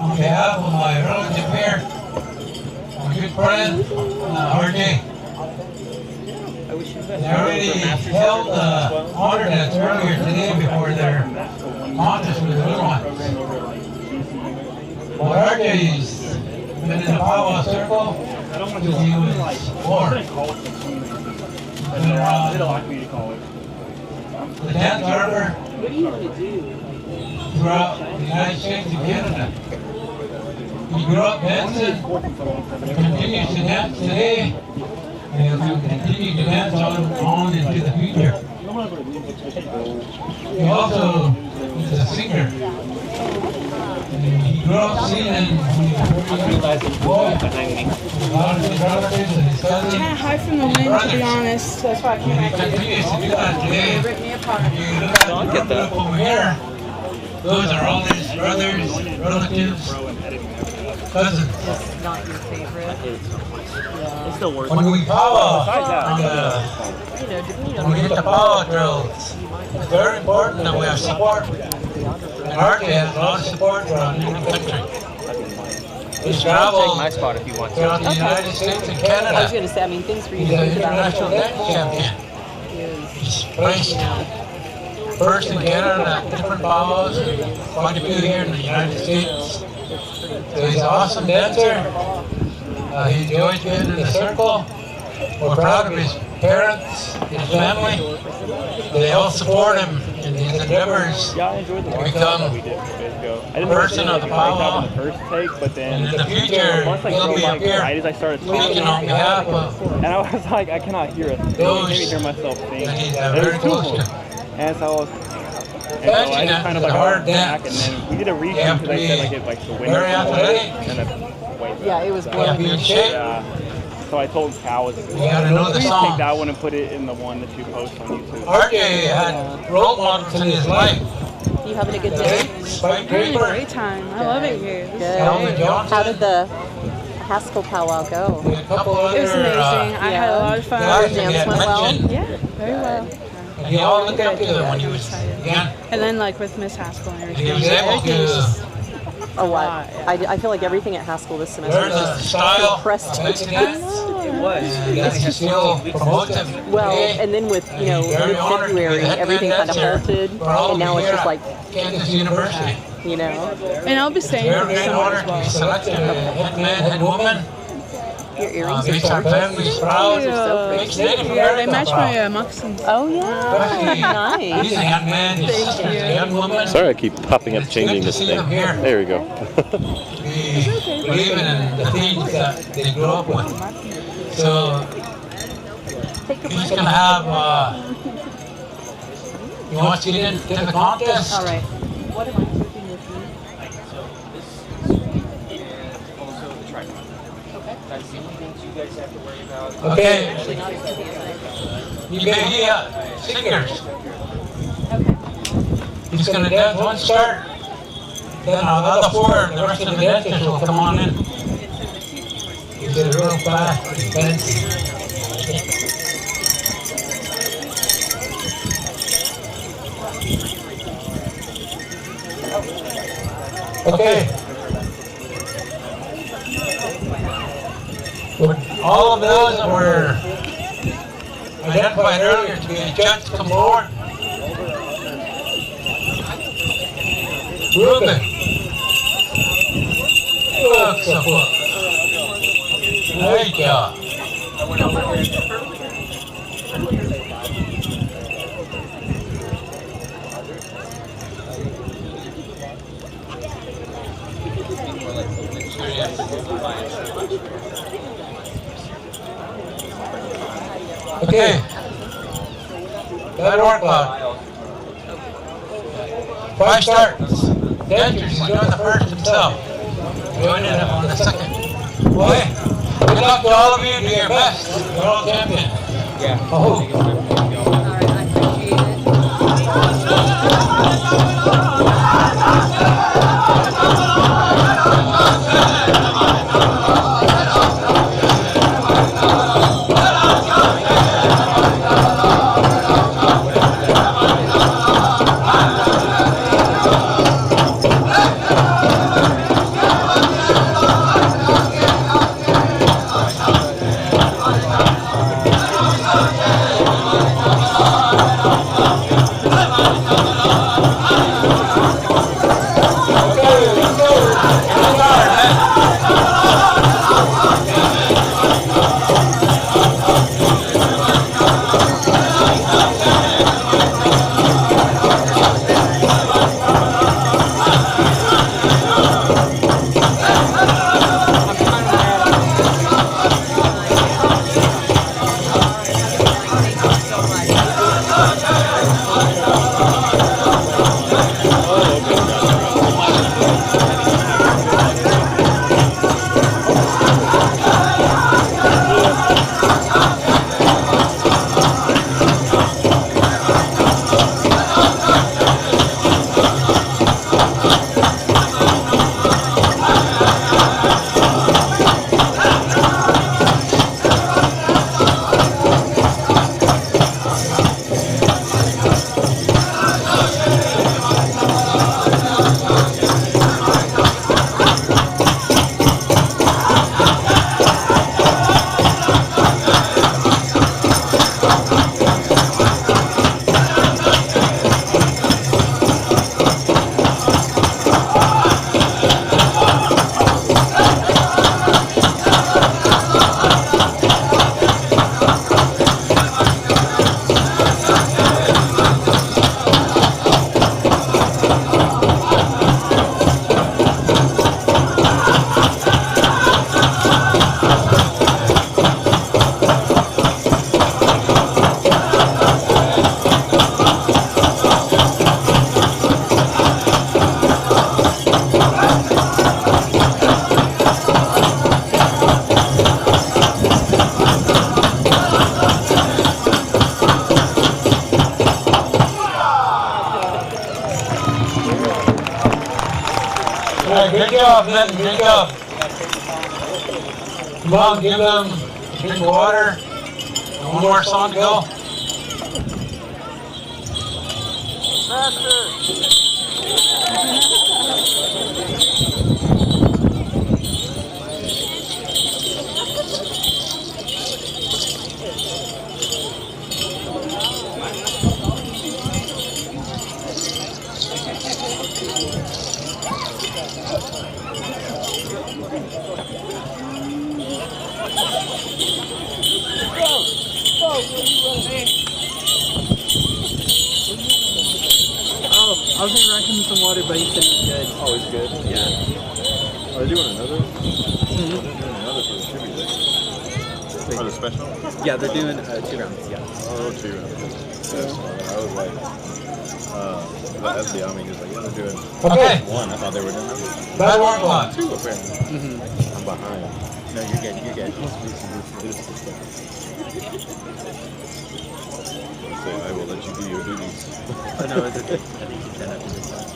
on behalf of my relative here, my good friend, RJ. I wish you the best. They already held honor dance earlier today before their contest with the little one. Well, RJ's been in the Powwow circle since he was 4. Been around the dance harbor throughout the United States and Canada. He grew up dancing, continues to dance today, and will continue to dance on into the future. He also is a singer. And he grew up singing when he was a boy. A lot of his relatives and his cousins. Kind of hide from the wind, to be honest. That's why I came And he back here. continues to do that today. If you look at the group over here, those are all his brothers, relatives, cousins. Not your favorite. It's still worth When we powwow, Besides that, when we get the powwow drills, it's very important that we have support. And RJ has a lot of support around the country. He's take traveled my spot if you want to. throughout the United States and I was Canada. going to say, I mean, things for you He's to an think about. international dance champion. He's placed first in Canada at different powwows, quite a few here in the United States. So he's an awesome dancer. He enjoys being in the circle. We're proud of his parents, his family. They all support him in his endeavors Yeah, I enjoyed the to last become one we did a few days ago. I didn't person of the powwow. in the first take, but then And in the future, once I he'll drove be my up here right as I started speaking talking, on behalf of and I was like, I cannot hear it. I those can't even hear myself sing. that he's There's very two of close them. to. And so I was, Fancy just kind of dance is like a hard went back, and dance. then we did a You reshoot have because to I said be like it like the wind very was blowing, athletic. and then way Yeah, it was back. You have to be in shape. So I told Cal, You gotta know the please song. take that one and put it in the one that you post on YouTube. RJ had role models in his life. You having a good day? Spike Having a Draper, great time. I love it here. This is Good. Elvin great. Johnson. How did the Haskell powwow go? and a couple other It was amazing. I had a lot of guys fun. that he Dance had went well? mentioned. Yeah, very well. And he all looked up to him when he was young. And then like with Miss Haskell and And everything. he was able Everything was to just Oh, what? yeah. I feel like everything at Haskell this semester learn the is style of impressed. fancy I dance. know. It was. And that he still promotes him Well, today. and then with, you know, Very honored to be mid-February, the head everything kind of dancer halted, for all and now of it's you just here like, at Kansas University. you know. And I'll be staying for Very the great summer honor as to be well. selected as head man, head woman. Your earrings makes are our gorgeous. families proud. So Makes Native Yeah, they America match proud. my moccasins. Oh yeah, He's nice. a young man, he's a young woman. Sorry, I keep popping up, It's good changing to this see thing. them here. There we go. Believing in the things that they grew up with. So he's gonna have. He wants to get into the contest. All right. What am I cooking with you? That's the only things you guys have to worry about. Okay. You may singers. He's gonna dance one start. Then the other four, the rest of the dancers will come on in. He did it real fast. Dance. Okay. Would all of those that were identified earlier to be a judge come forward? Ruben. Looks a book. Great job. Okay. That'll work out. 5 starts. Dancers, he's doing the first himself. Doing it on the second. Boy, good luck to all of you. Do your best. You're all champions. Yeah. Oh. Good job, man. Good job. Come on, give them a drink of water. One more song to go. Oh, I was gonna rack him some water, but he said he's good. Oh, he's good? Yeah. Are they doing another? Mm-hmm. They're doing another for the tribute, right? Oh, the special? Yeah, they're doing 2 rounds, yeah. Oh, 2 rounds. That's fine. I was like, that's the Army. He was like, yeah, they're doing Okay. 1. I thought they were doing Bad work lot. 2 apparently. Mm-hmm. I'm behind. No, you're good, you're good. So I will let you do your duties. Oh, no, it's okay. I think you can after this time.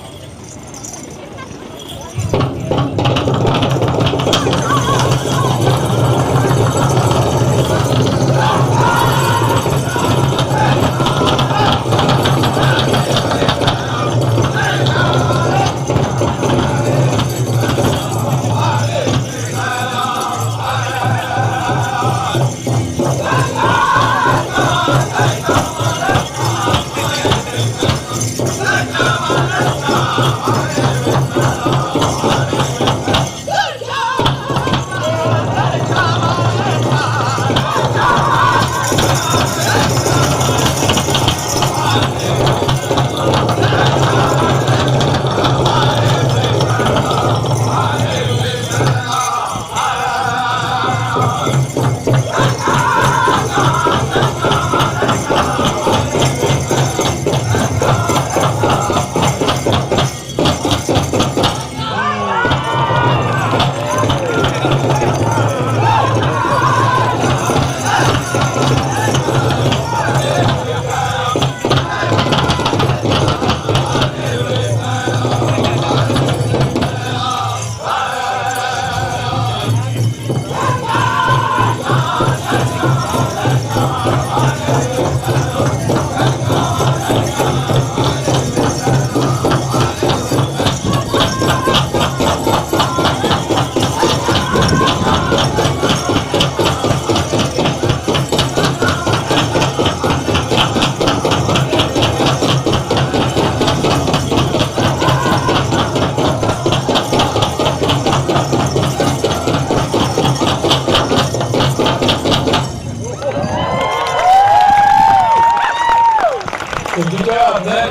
Good job, then.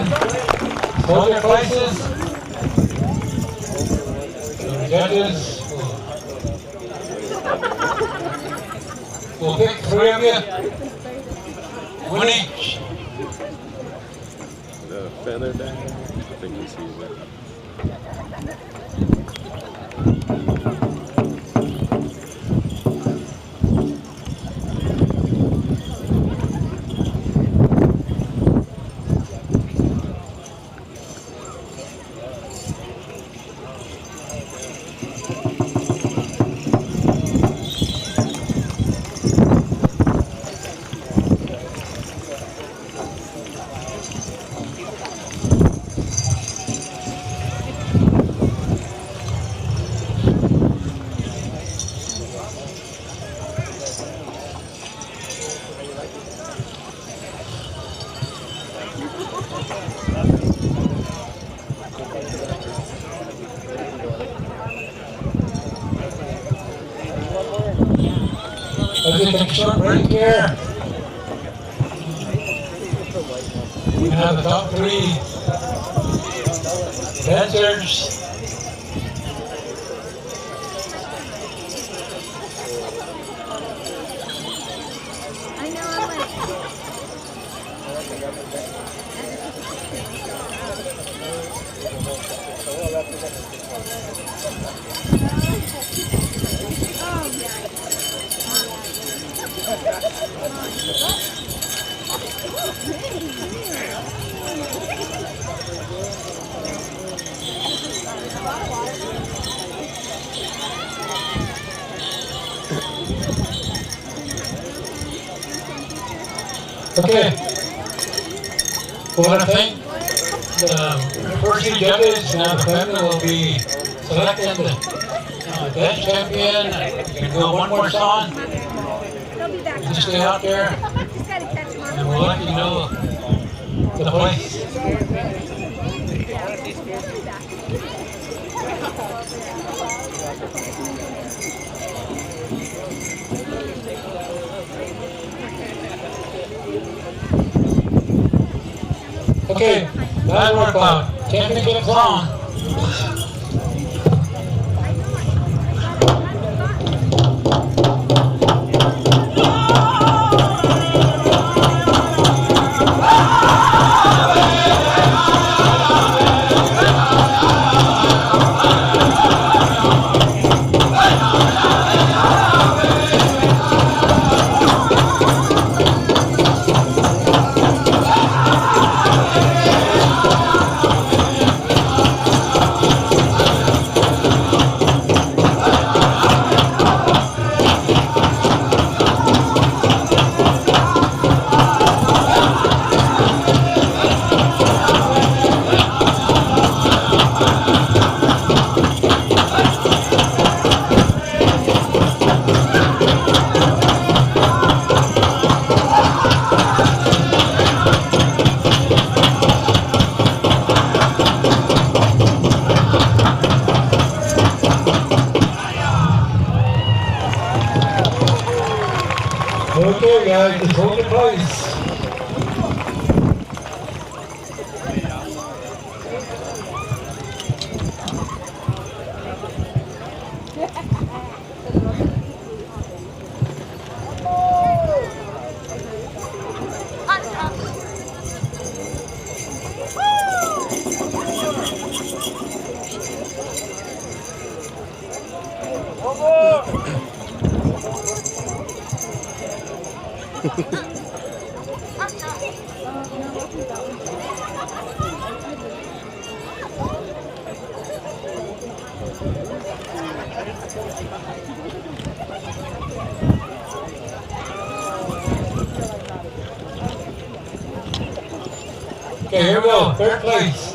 Hold your places. The judges will pick 3 of you. 1 each. The feather down. I think he sees it. Let's take a short break here. We have the top 3 dancers. Okay. We want to thank the first 2 judges. Now the family will be selecting the dance champion. You can go 1 more song. You just stay out there, and we'll let you know the place. Okay, bad word cloud. Championship song. Okay, guys, just hold your place. Okay, here we go. Third place.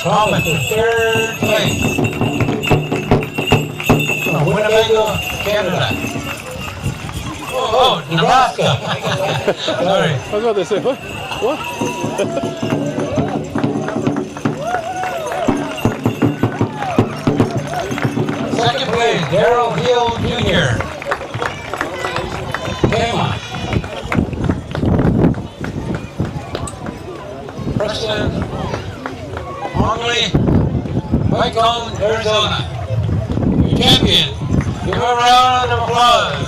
Thomas in third place. Winnebago, Canada. Oh, Nebraska. Sorry. I was about to say, what? What? Second place, Daryl Hill Jr. Kama. Preston Longley, Wycombe, Arizona. Champion. Give him a round of applause.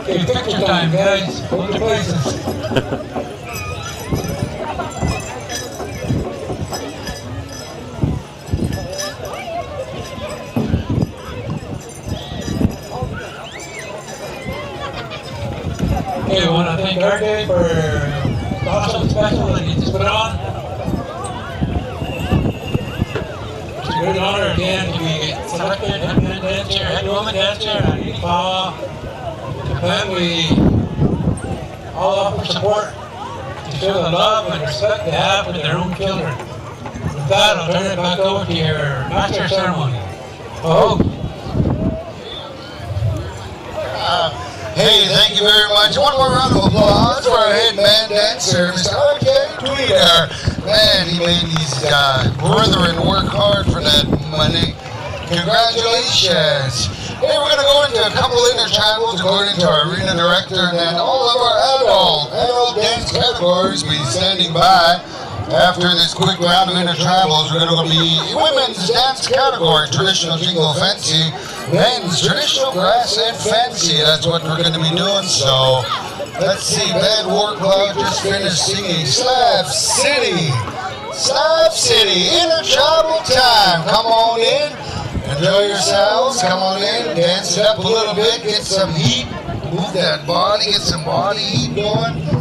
Okay, picture time, guys. Hold your places. Okay, I want to thank RJ for the awesome special that he just put on. It's a great honor again to be selected head man dancer, head woman dancer at Powwow. Japan, we all offer support to show the love and respect they have for their own children. With that, I'll turn it back over to your master ceremony. Oh. Hey, thank you very much. One more round of applause for our head man dancer, Mr. RJ Tweeter. Man, he made these brethren work hard for that money. Congratulations. Hey, we're going to go into a couple intertribals according to our arena director, and then all of our adult dance categories will be standing by. After this quick round of intertribals, we're going to be women's dance category, traditional jingle fancy, men's traditional grass and fancy. That's what we're going to be doing. So let's see, Bad War Cloud just finished singing Slab City. Slab City, intertribal time. Come on in, enjoy yourselves. Come on in, dance it up a little bit, get some heat, move that body, get some body heat going.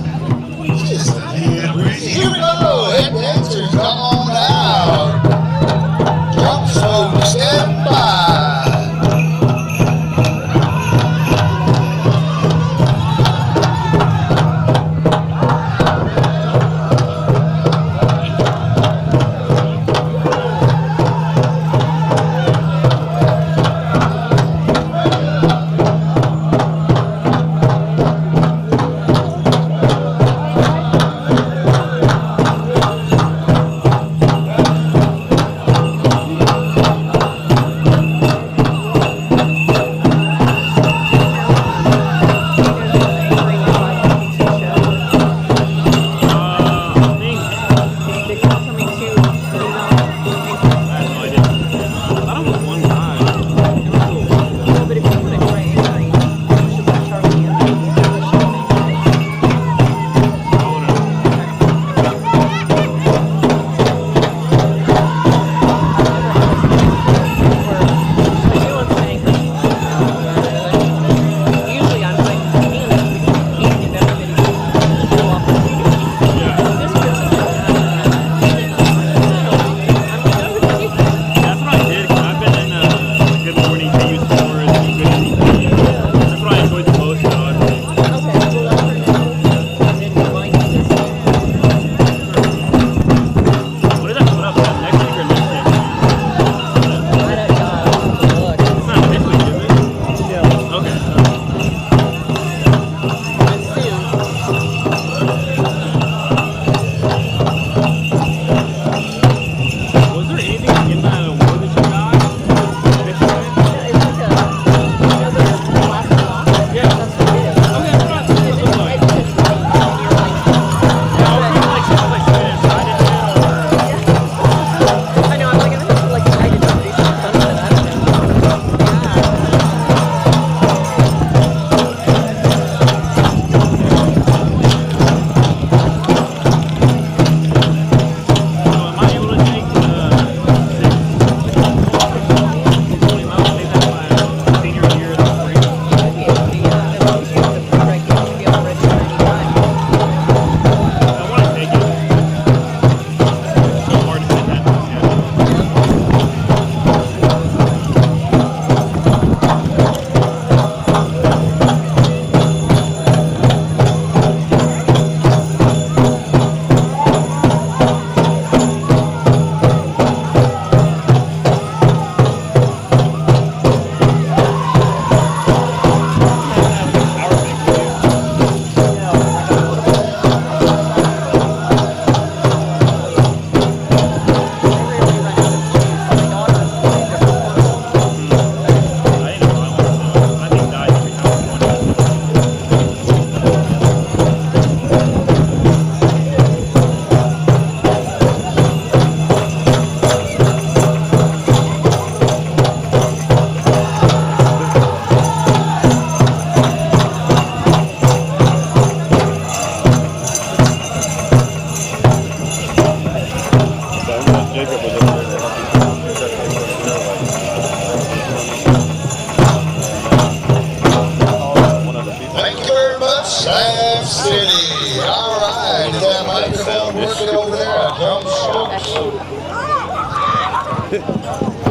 Just a little breezy. Here we go, head dancers, come on out. Drum folks, stand by.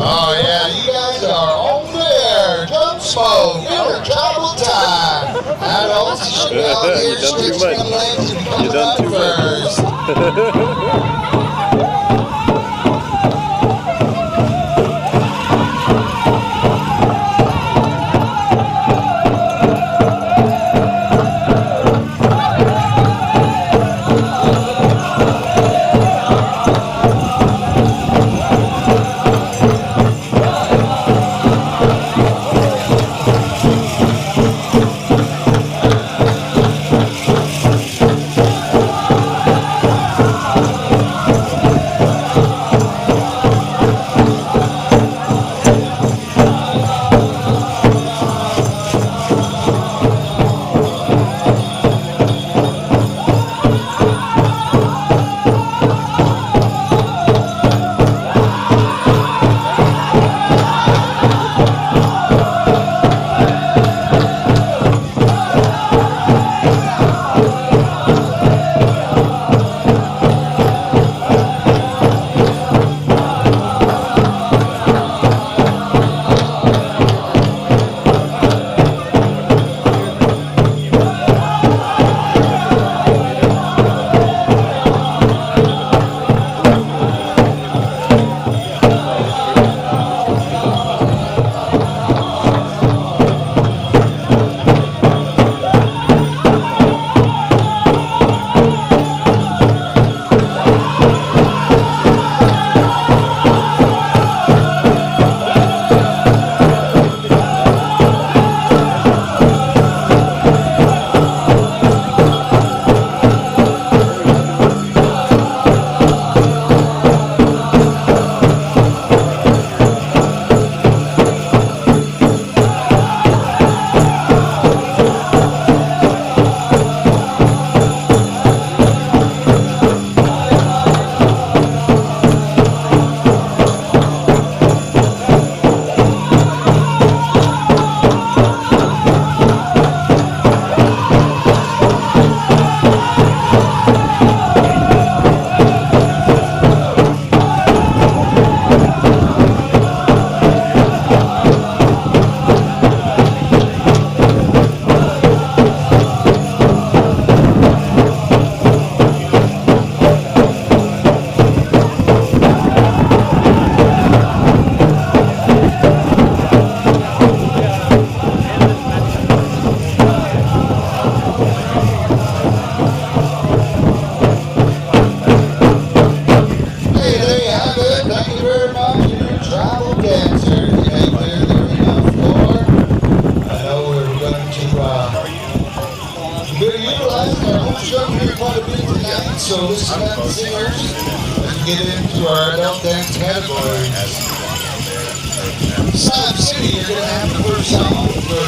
Oh yeah, you guys are over there. Jump smoke, your travel time. Adults, you should be out here stretching your legs and coming out first. So listen up, singers, and get into our adult dance category. Slab City, you're going to have the first song for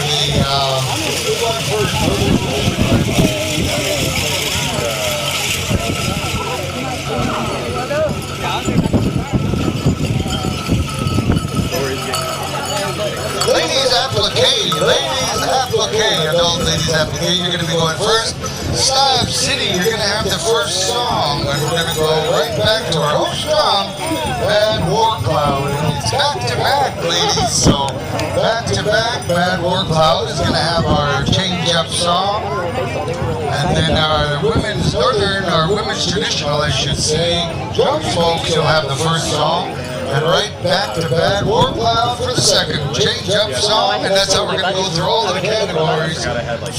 Ladies applique, adult ladies applique, you're going to be going first. Slab City, you're going to have the first song, and we're going to go right back to our own strong Bad War Cloud. And it's back to back, ladies, so back to back, Bad War Cloud is going to have our change up song. And then our women's traditional, I should say, Jump Smokes, you'll have the first song. And right back to Bad War Cloud for the second change up song, and that's how we're going to go through all of the categories.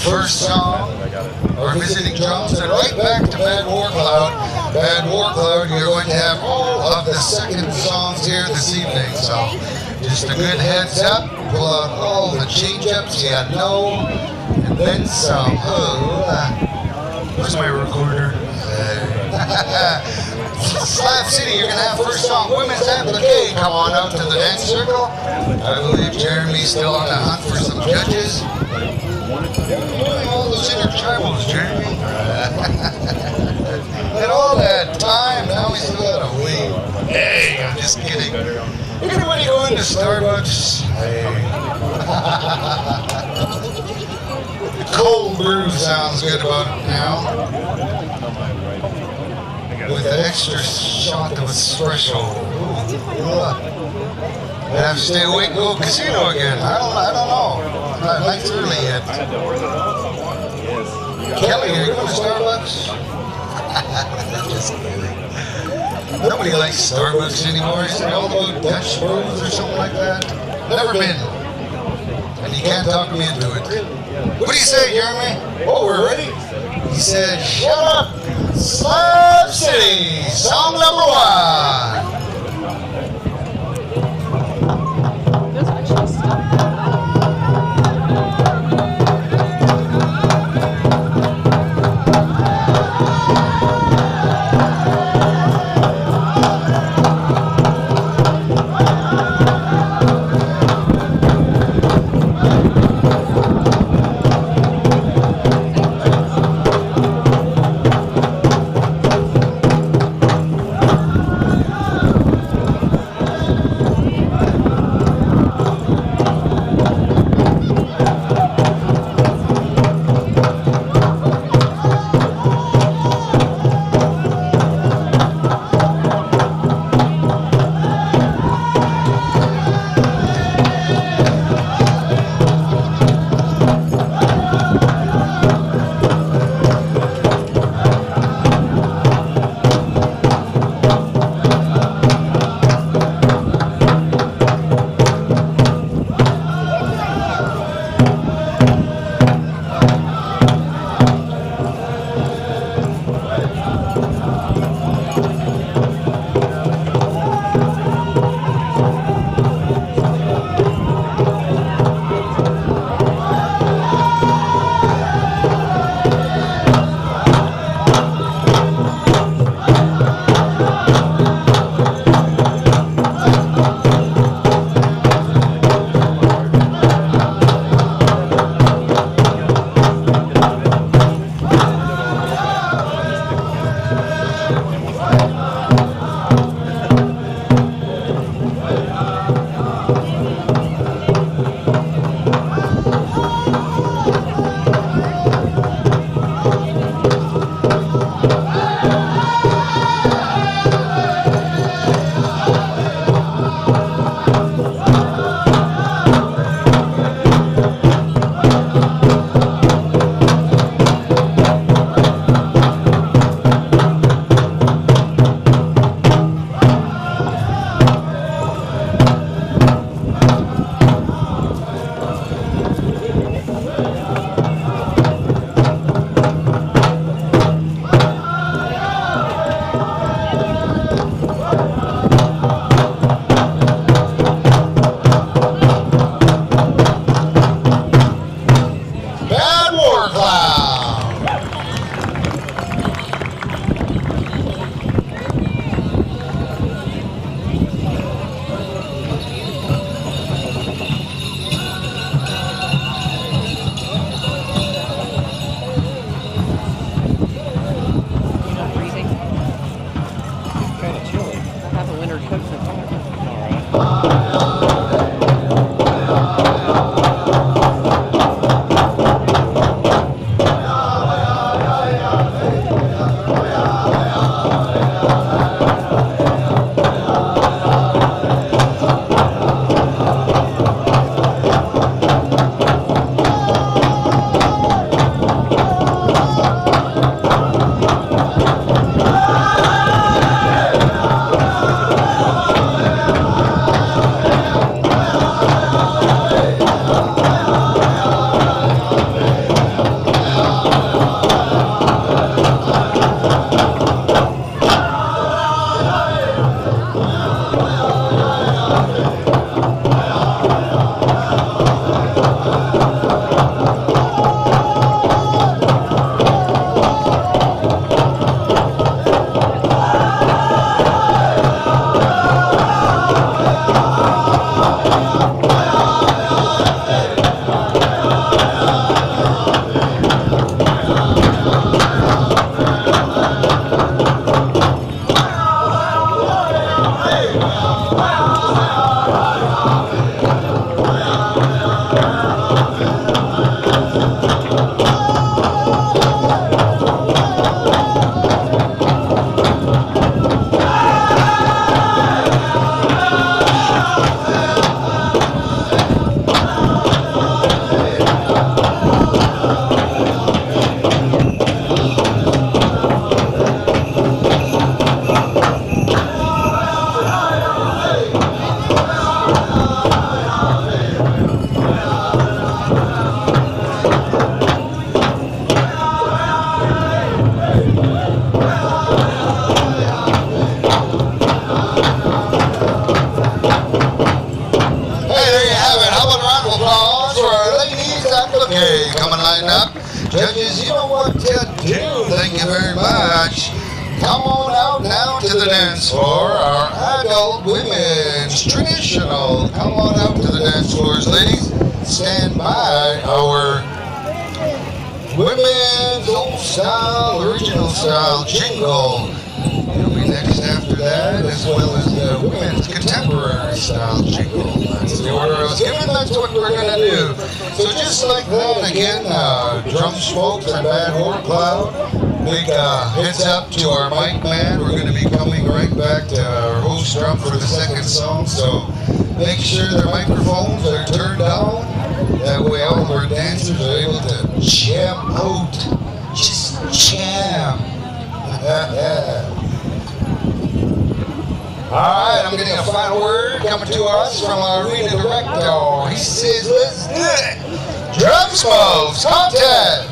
First song, our visiting drums, and right back to Bad War Cloud. Bad War Cloud, you're going to have all of the second songs here this evening. So just a good heads up, pull out all the change ups you know, and then some. Where's my recorder? Slab City, you're going to have first song, Women's Applique. Come on out to the dance circle. I believe Jeremy's still on the hunt for some judges. All those intertribals, Jeremy. And all that time, now we still got to wait. Hey, I'm just kidding. Everybody going to Starbucks? Hey. Cold brew sounds good about it now. With an extra shot of espresso. have to stay awake and go casino again. I don't know. Night's early yet. Kelly, are you going to Starbucks? Just kidding. Nobody likes Starbucks anymore. Is it all about Dutch Bros or something like that? Never been. And you can't talk me into it. What do you say, Jeremy? Oh, we're ready? He said, shut up, Slab City, song number 1. Okay, come and line up. Judges, you know what to do. Thank you very much. Come on out now to the dance floor. Our adult women's traditional. Come on out to the dance floors, ladies. Stand by our women's old style, original style jingle. It'll be next after that, as well as the women's contemporary style jingle. That's the order I was given. That's what we're gonna do. So just like that, again, drums folks and Bad Horn Cloud. Big heads up to our mic man. We're going to be coming right back to our host drum for the second song. So make sure their microphones are turned down. That way all of our dancers are able to jam out. Just jam. Alright, I'm getting a final word coming to us from our arena director. He says, let's do it. Drum smokes contest.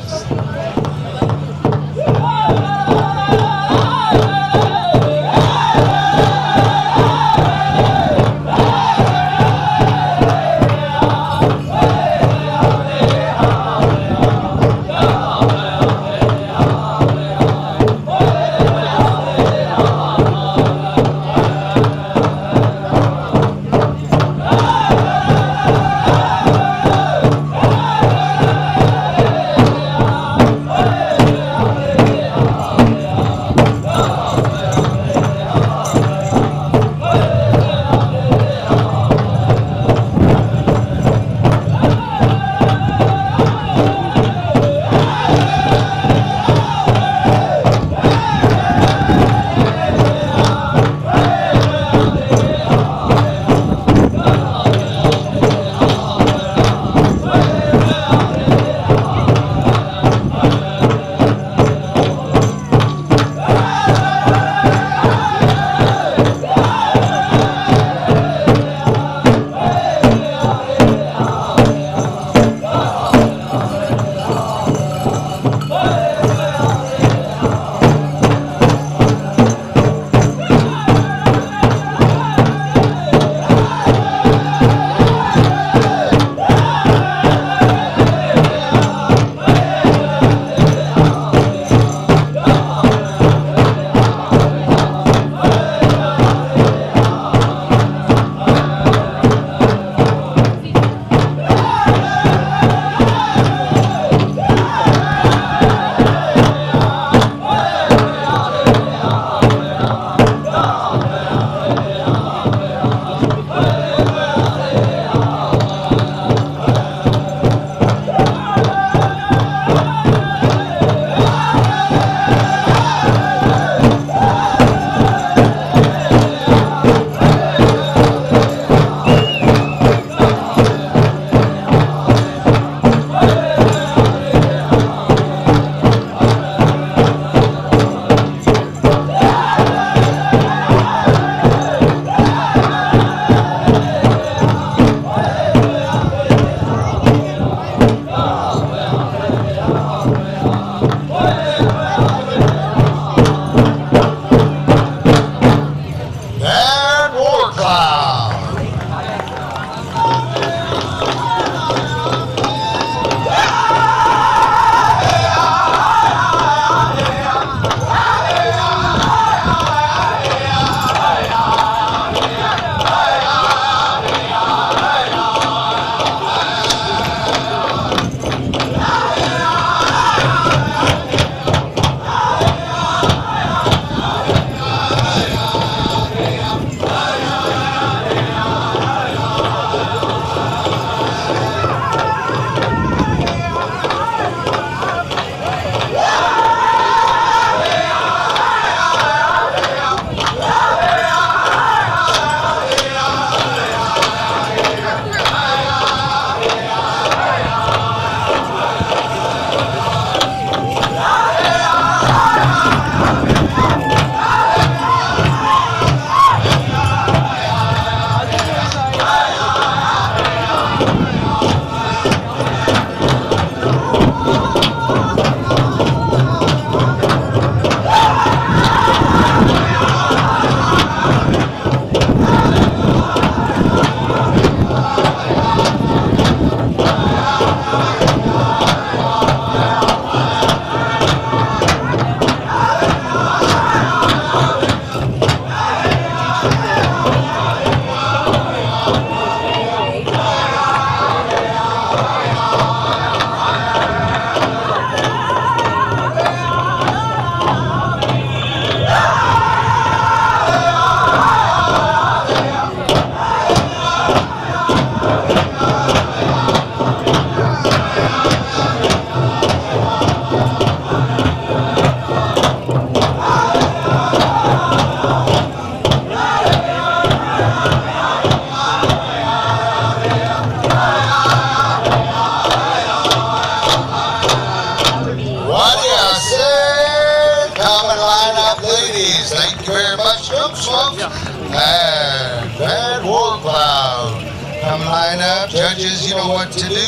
up, judges, you know what to do.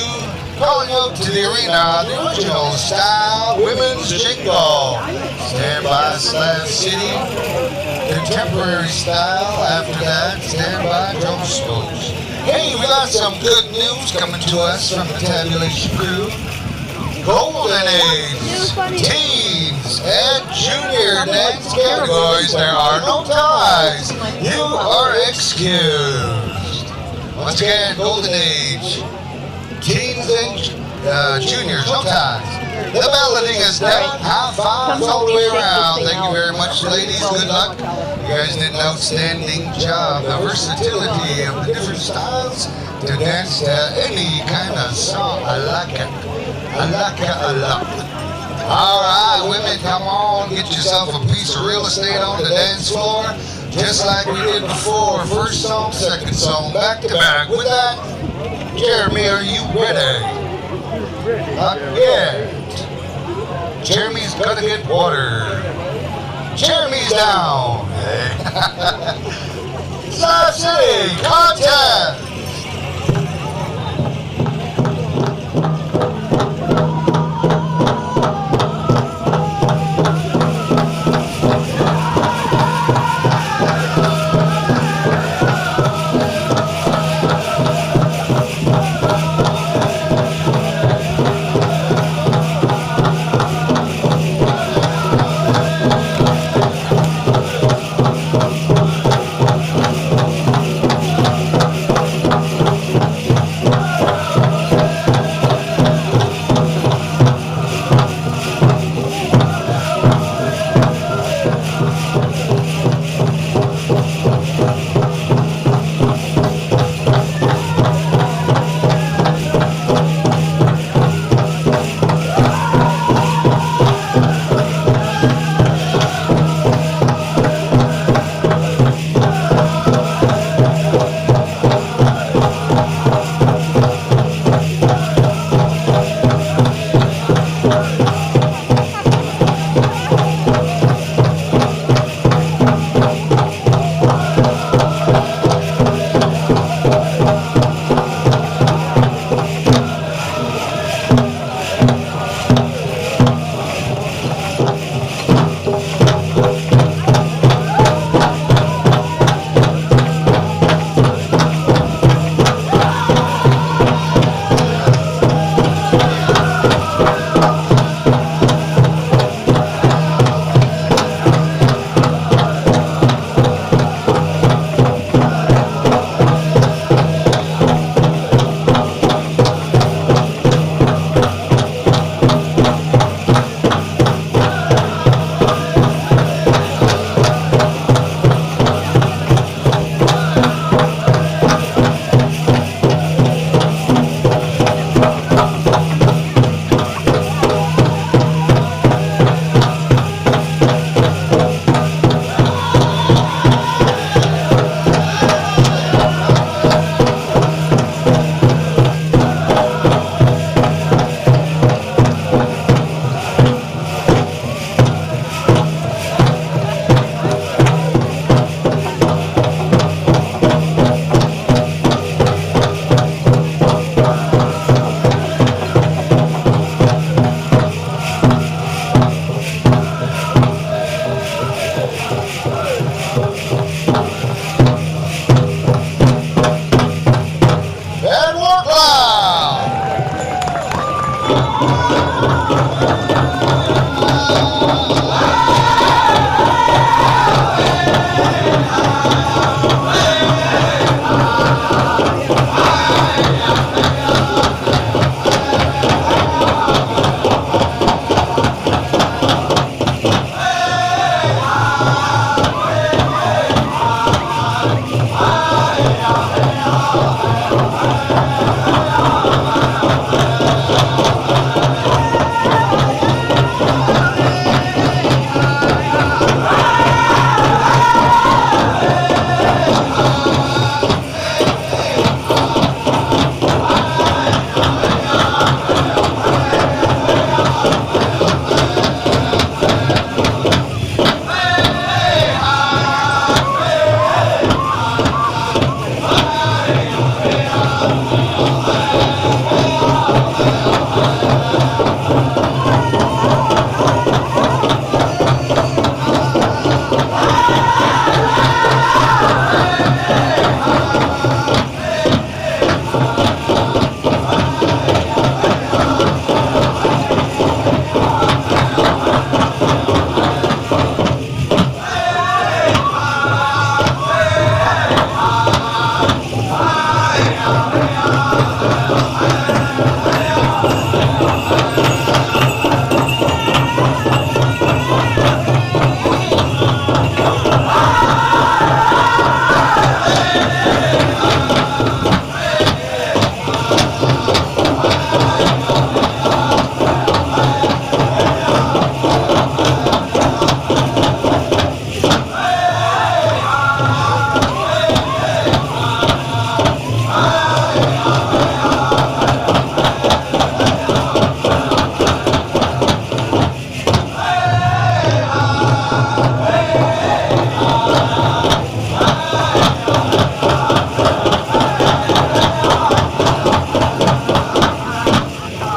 Calling out to the arena, the original style, women's jingle. Stand by Slab City, contemporary style. After that, stand by drum spokes. Hey, we got some good news coming to us from the tabulation crew. Golden Age, teens, and junior dance categories, there are no ties. You are excused. Once again, Golden Age, teens and juniors, no ties. The balloting is done. High fives all the way around. Thank you very much, ladies. Good luck. You guys did an outstanding job. The versatility of the different styles to dance to any kind of song. I like it. I like it a lot. All right, women, come on. Get yourself a piece of real estate on the dance floor. Just like we did before. First song, second song, back to back. With that, Jeremy, are you ready? Yeah. Jeremy's gonna get water. Jeremy's down. Slab City, contest.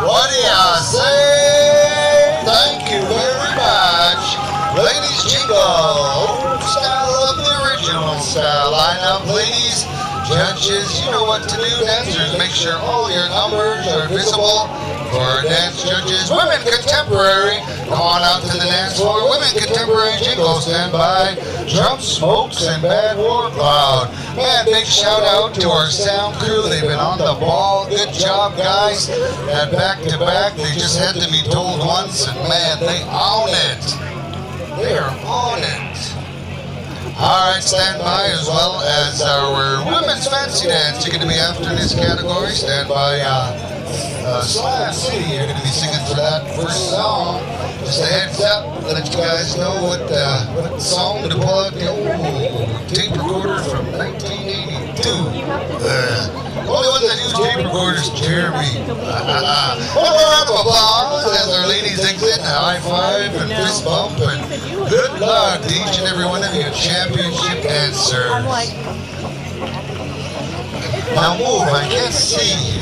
What do ya say? Thank you very much. Ladies jingle, old style of the original style. Line up, ladies. Judges, you know what to do. Dancers, make sure all your numbers are visible. For our dance judges, women contemporary, come on out to the dance floor. Women contemporary jingle, stand by. Drum smokes and bad war cloud. Man, big shout out to our sound crew. They've been on the ball. Good job, guys. And back to back, they just had to be told once, and man, they own it. They are on it. All right, stand by as well as our women's fancy dance. You're going to be after this category. Stand by. Slam City, you're going to be singing for that first song. Just a heads up, let you guys know what song to pull out the old tape recorder from 1982. Only one that used tape recorders, Jeremy. One more round of applause as our ladies exit. High five and fist bump and good luck to each and every one of you championship dancers. Now move, I can't see.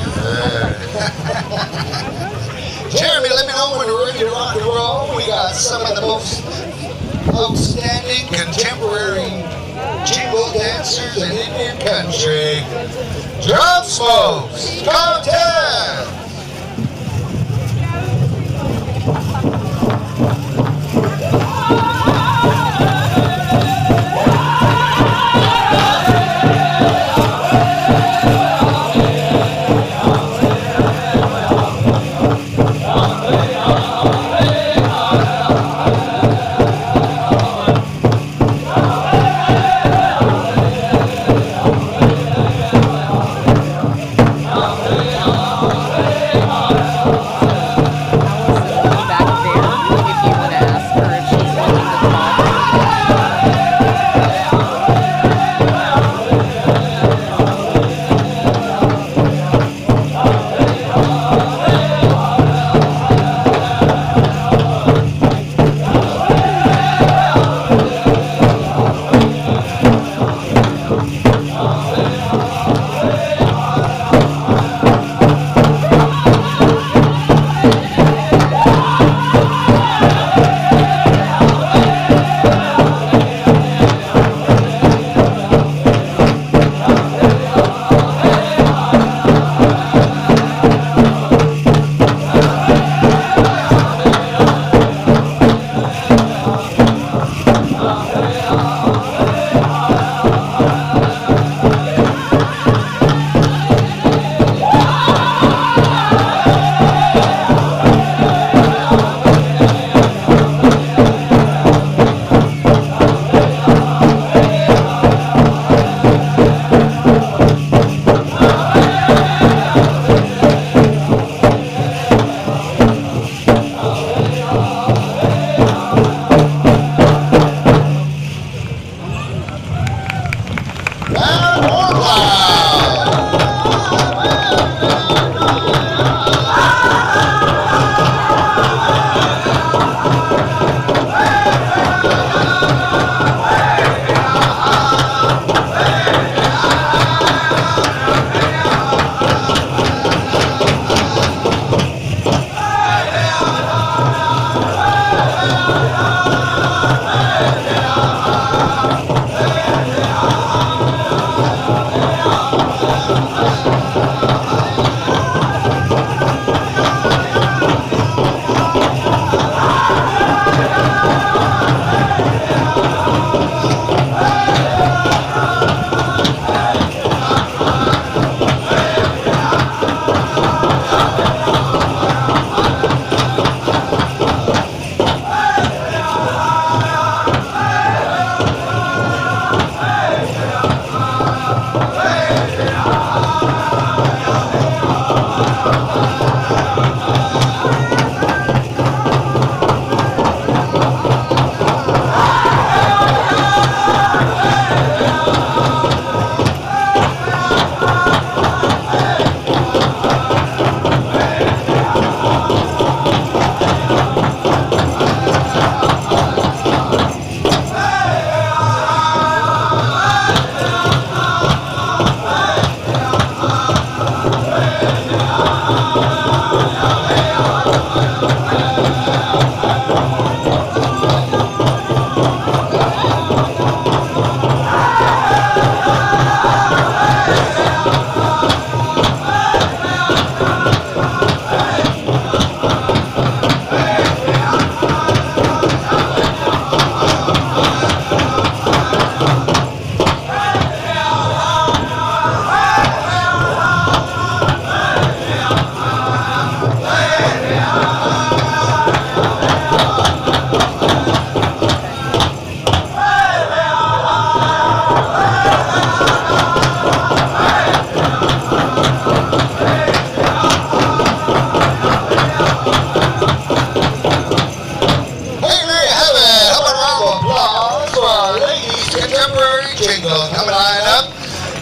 Jeremy, let me know when we're ready to rock and roll. We got some of the most outstanding contemporary jingle dancers in Indian country. Drum smokes, contest!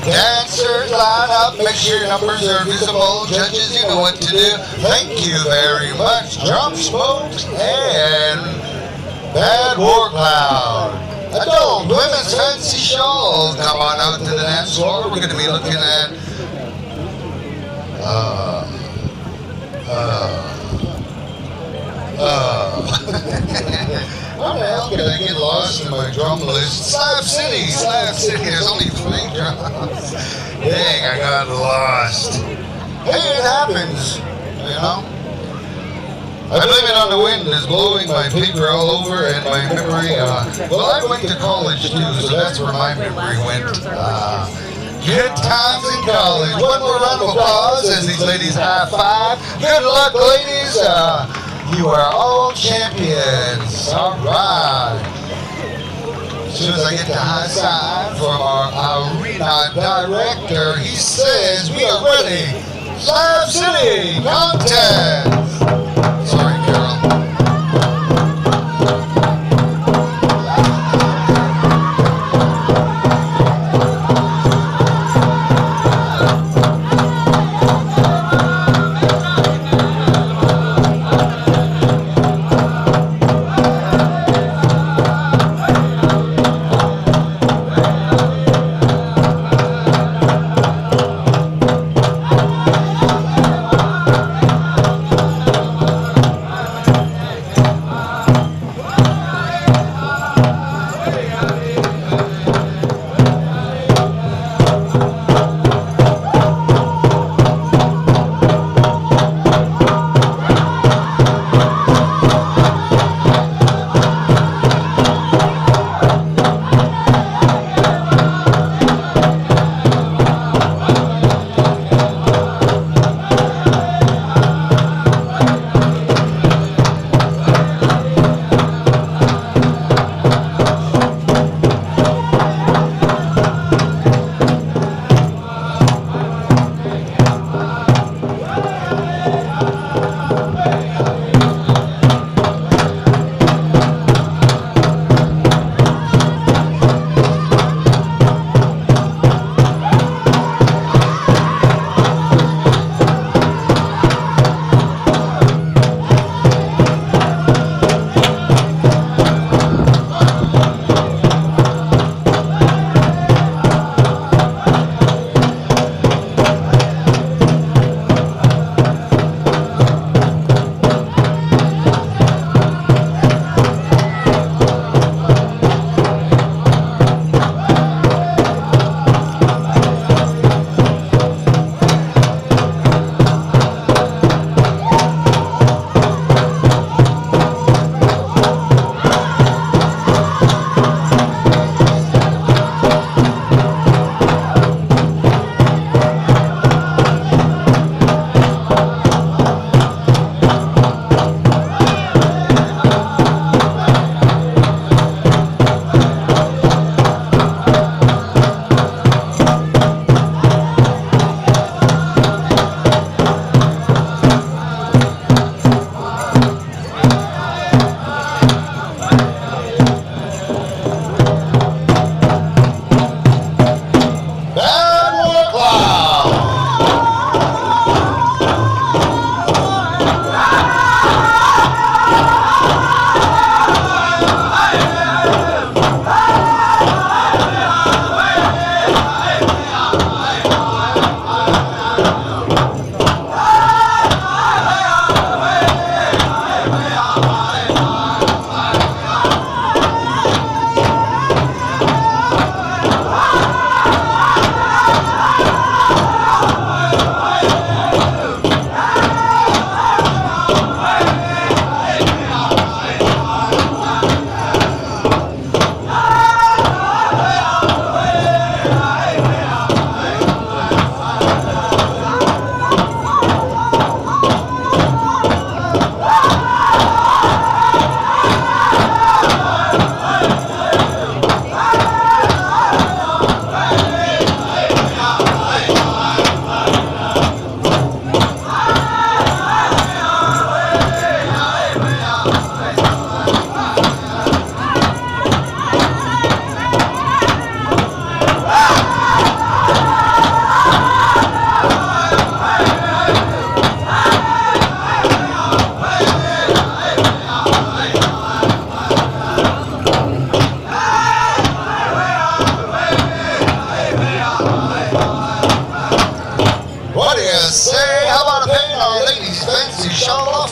Dancers line up, make sure your numbers are visible. Judges, you know what to do. Thank you very much. Drum smokes and Bad War Cloud. Adult women's fancy shawls. Come on out to the dance floor. We're going to be looking at how the hell did I get lost in my drum list? Slab City, there's only 3 drums. Dang, I got lost. Hey, it happens, you know? I blame it on the wind that's blowing my paper all over and my memory. Well, I went to college too, so that's where my memory went. Good times in college. One more round of applause as these ladies high five. Good luck, ladies. You are all champions. All right. As soon as I get the high side from our arena director, he says we are ready. Slab City contest. Sorry, Carol.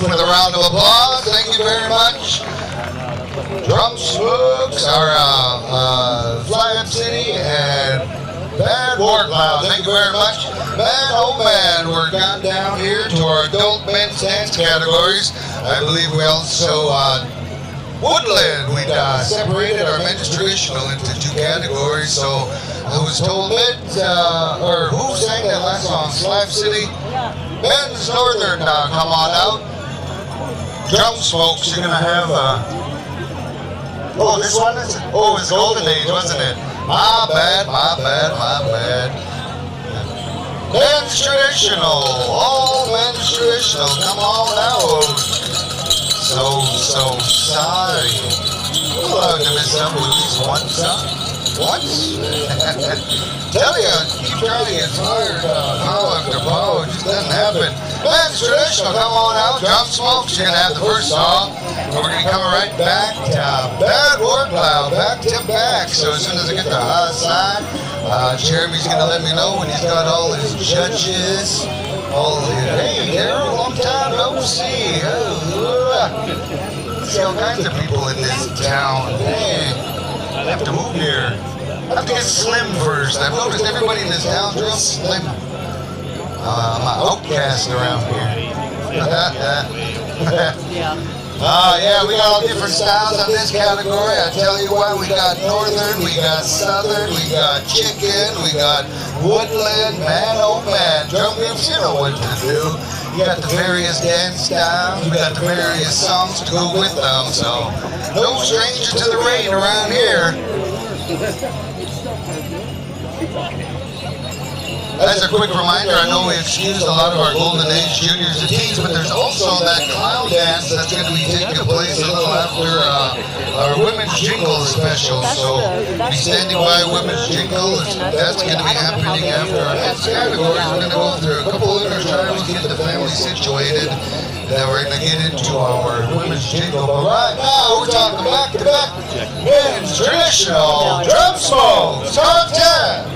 welcome with a round of applause. Thank you very much. Drum Smokes are Fly Up City and Bad War Cloud. Thank you very much. Man, oh man, we're got down here to our adult men's dance categories. I believe we also, Woodland, we separated our men's traditional into 2 categories. So I was told or who sang that last song? Slab City? Men's Northern, come on out. Drum Smokes, you're gonna have, oh, this one is, oh, it's Golden Age, wasn't it? My bad. Men's traditional, all men's traditional, come on out. So sorry. We'll have to miss some at least one song. Once? Tell you, keep trying to get fired, pow after pow, it just doesn't happen. Men's traditional, come on out. Drum Smokes, you're gonna have the first song. And we're gonna come right back to Bad War Cloud, back to back. So as soon as I get the hot side, Jeremy's gonna let me know when he's got all his judges. Hey, Carol, long time no see. See all kinds of people in this town. Hey, I have to move here. I have to get slim first. I've noticed everybody in this town's real slim. I'm an outcast around here. Yeah, we got all different styles on this category. I tell you what, we got Northern, we got Southern, we got Chicken, we got Woodland, man, oh man. Drum groups, you know what to do. You got the various dance styles, we got the various songs to go with them, so no stranger to the rain around here. As a quick reminder, I know we excused a lot of our Golden Age juniors and teens, but there's also that clown dance that's going to be taking place a little after our Women's Jingle special. So be standing by Women's Jingle. That's going to be happening after our next categories. We're going to go through a couple of trying to get the family situated. Then we're going to get into our Women's Jingle. But right now, we're talking back to back men's traditional drum smokes top 10.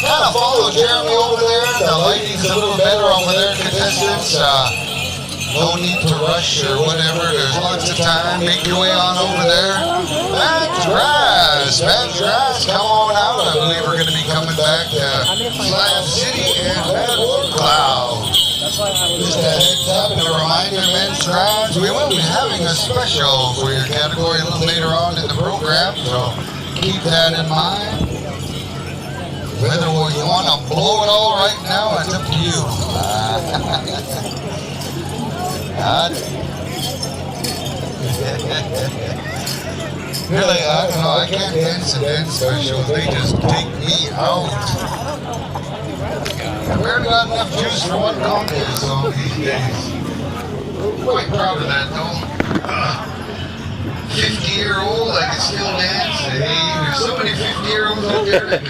Kind of follow Jeremy over there. The lighting's a little better over there, contestants. No need to rush or whatever. There's lots of time. Make your way on over there. Man's Grass, come on out. I believe we're going to be coming back to Slab City and Bad War Cloud. Just a heads up and a reminder, Men's Grass, we will be having a special for your category a little later on in the program, so keep that in mind. Whether you want to blow it all right now, it's up to you. Really, I don't know. I can't dance and dance specials. They just take me out. We haven't got enough juice for one contest on these days. Quite proud of that, though. 50-year-old, I can still dance. Hey, there's so many 50-year-olds out there that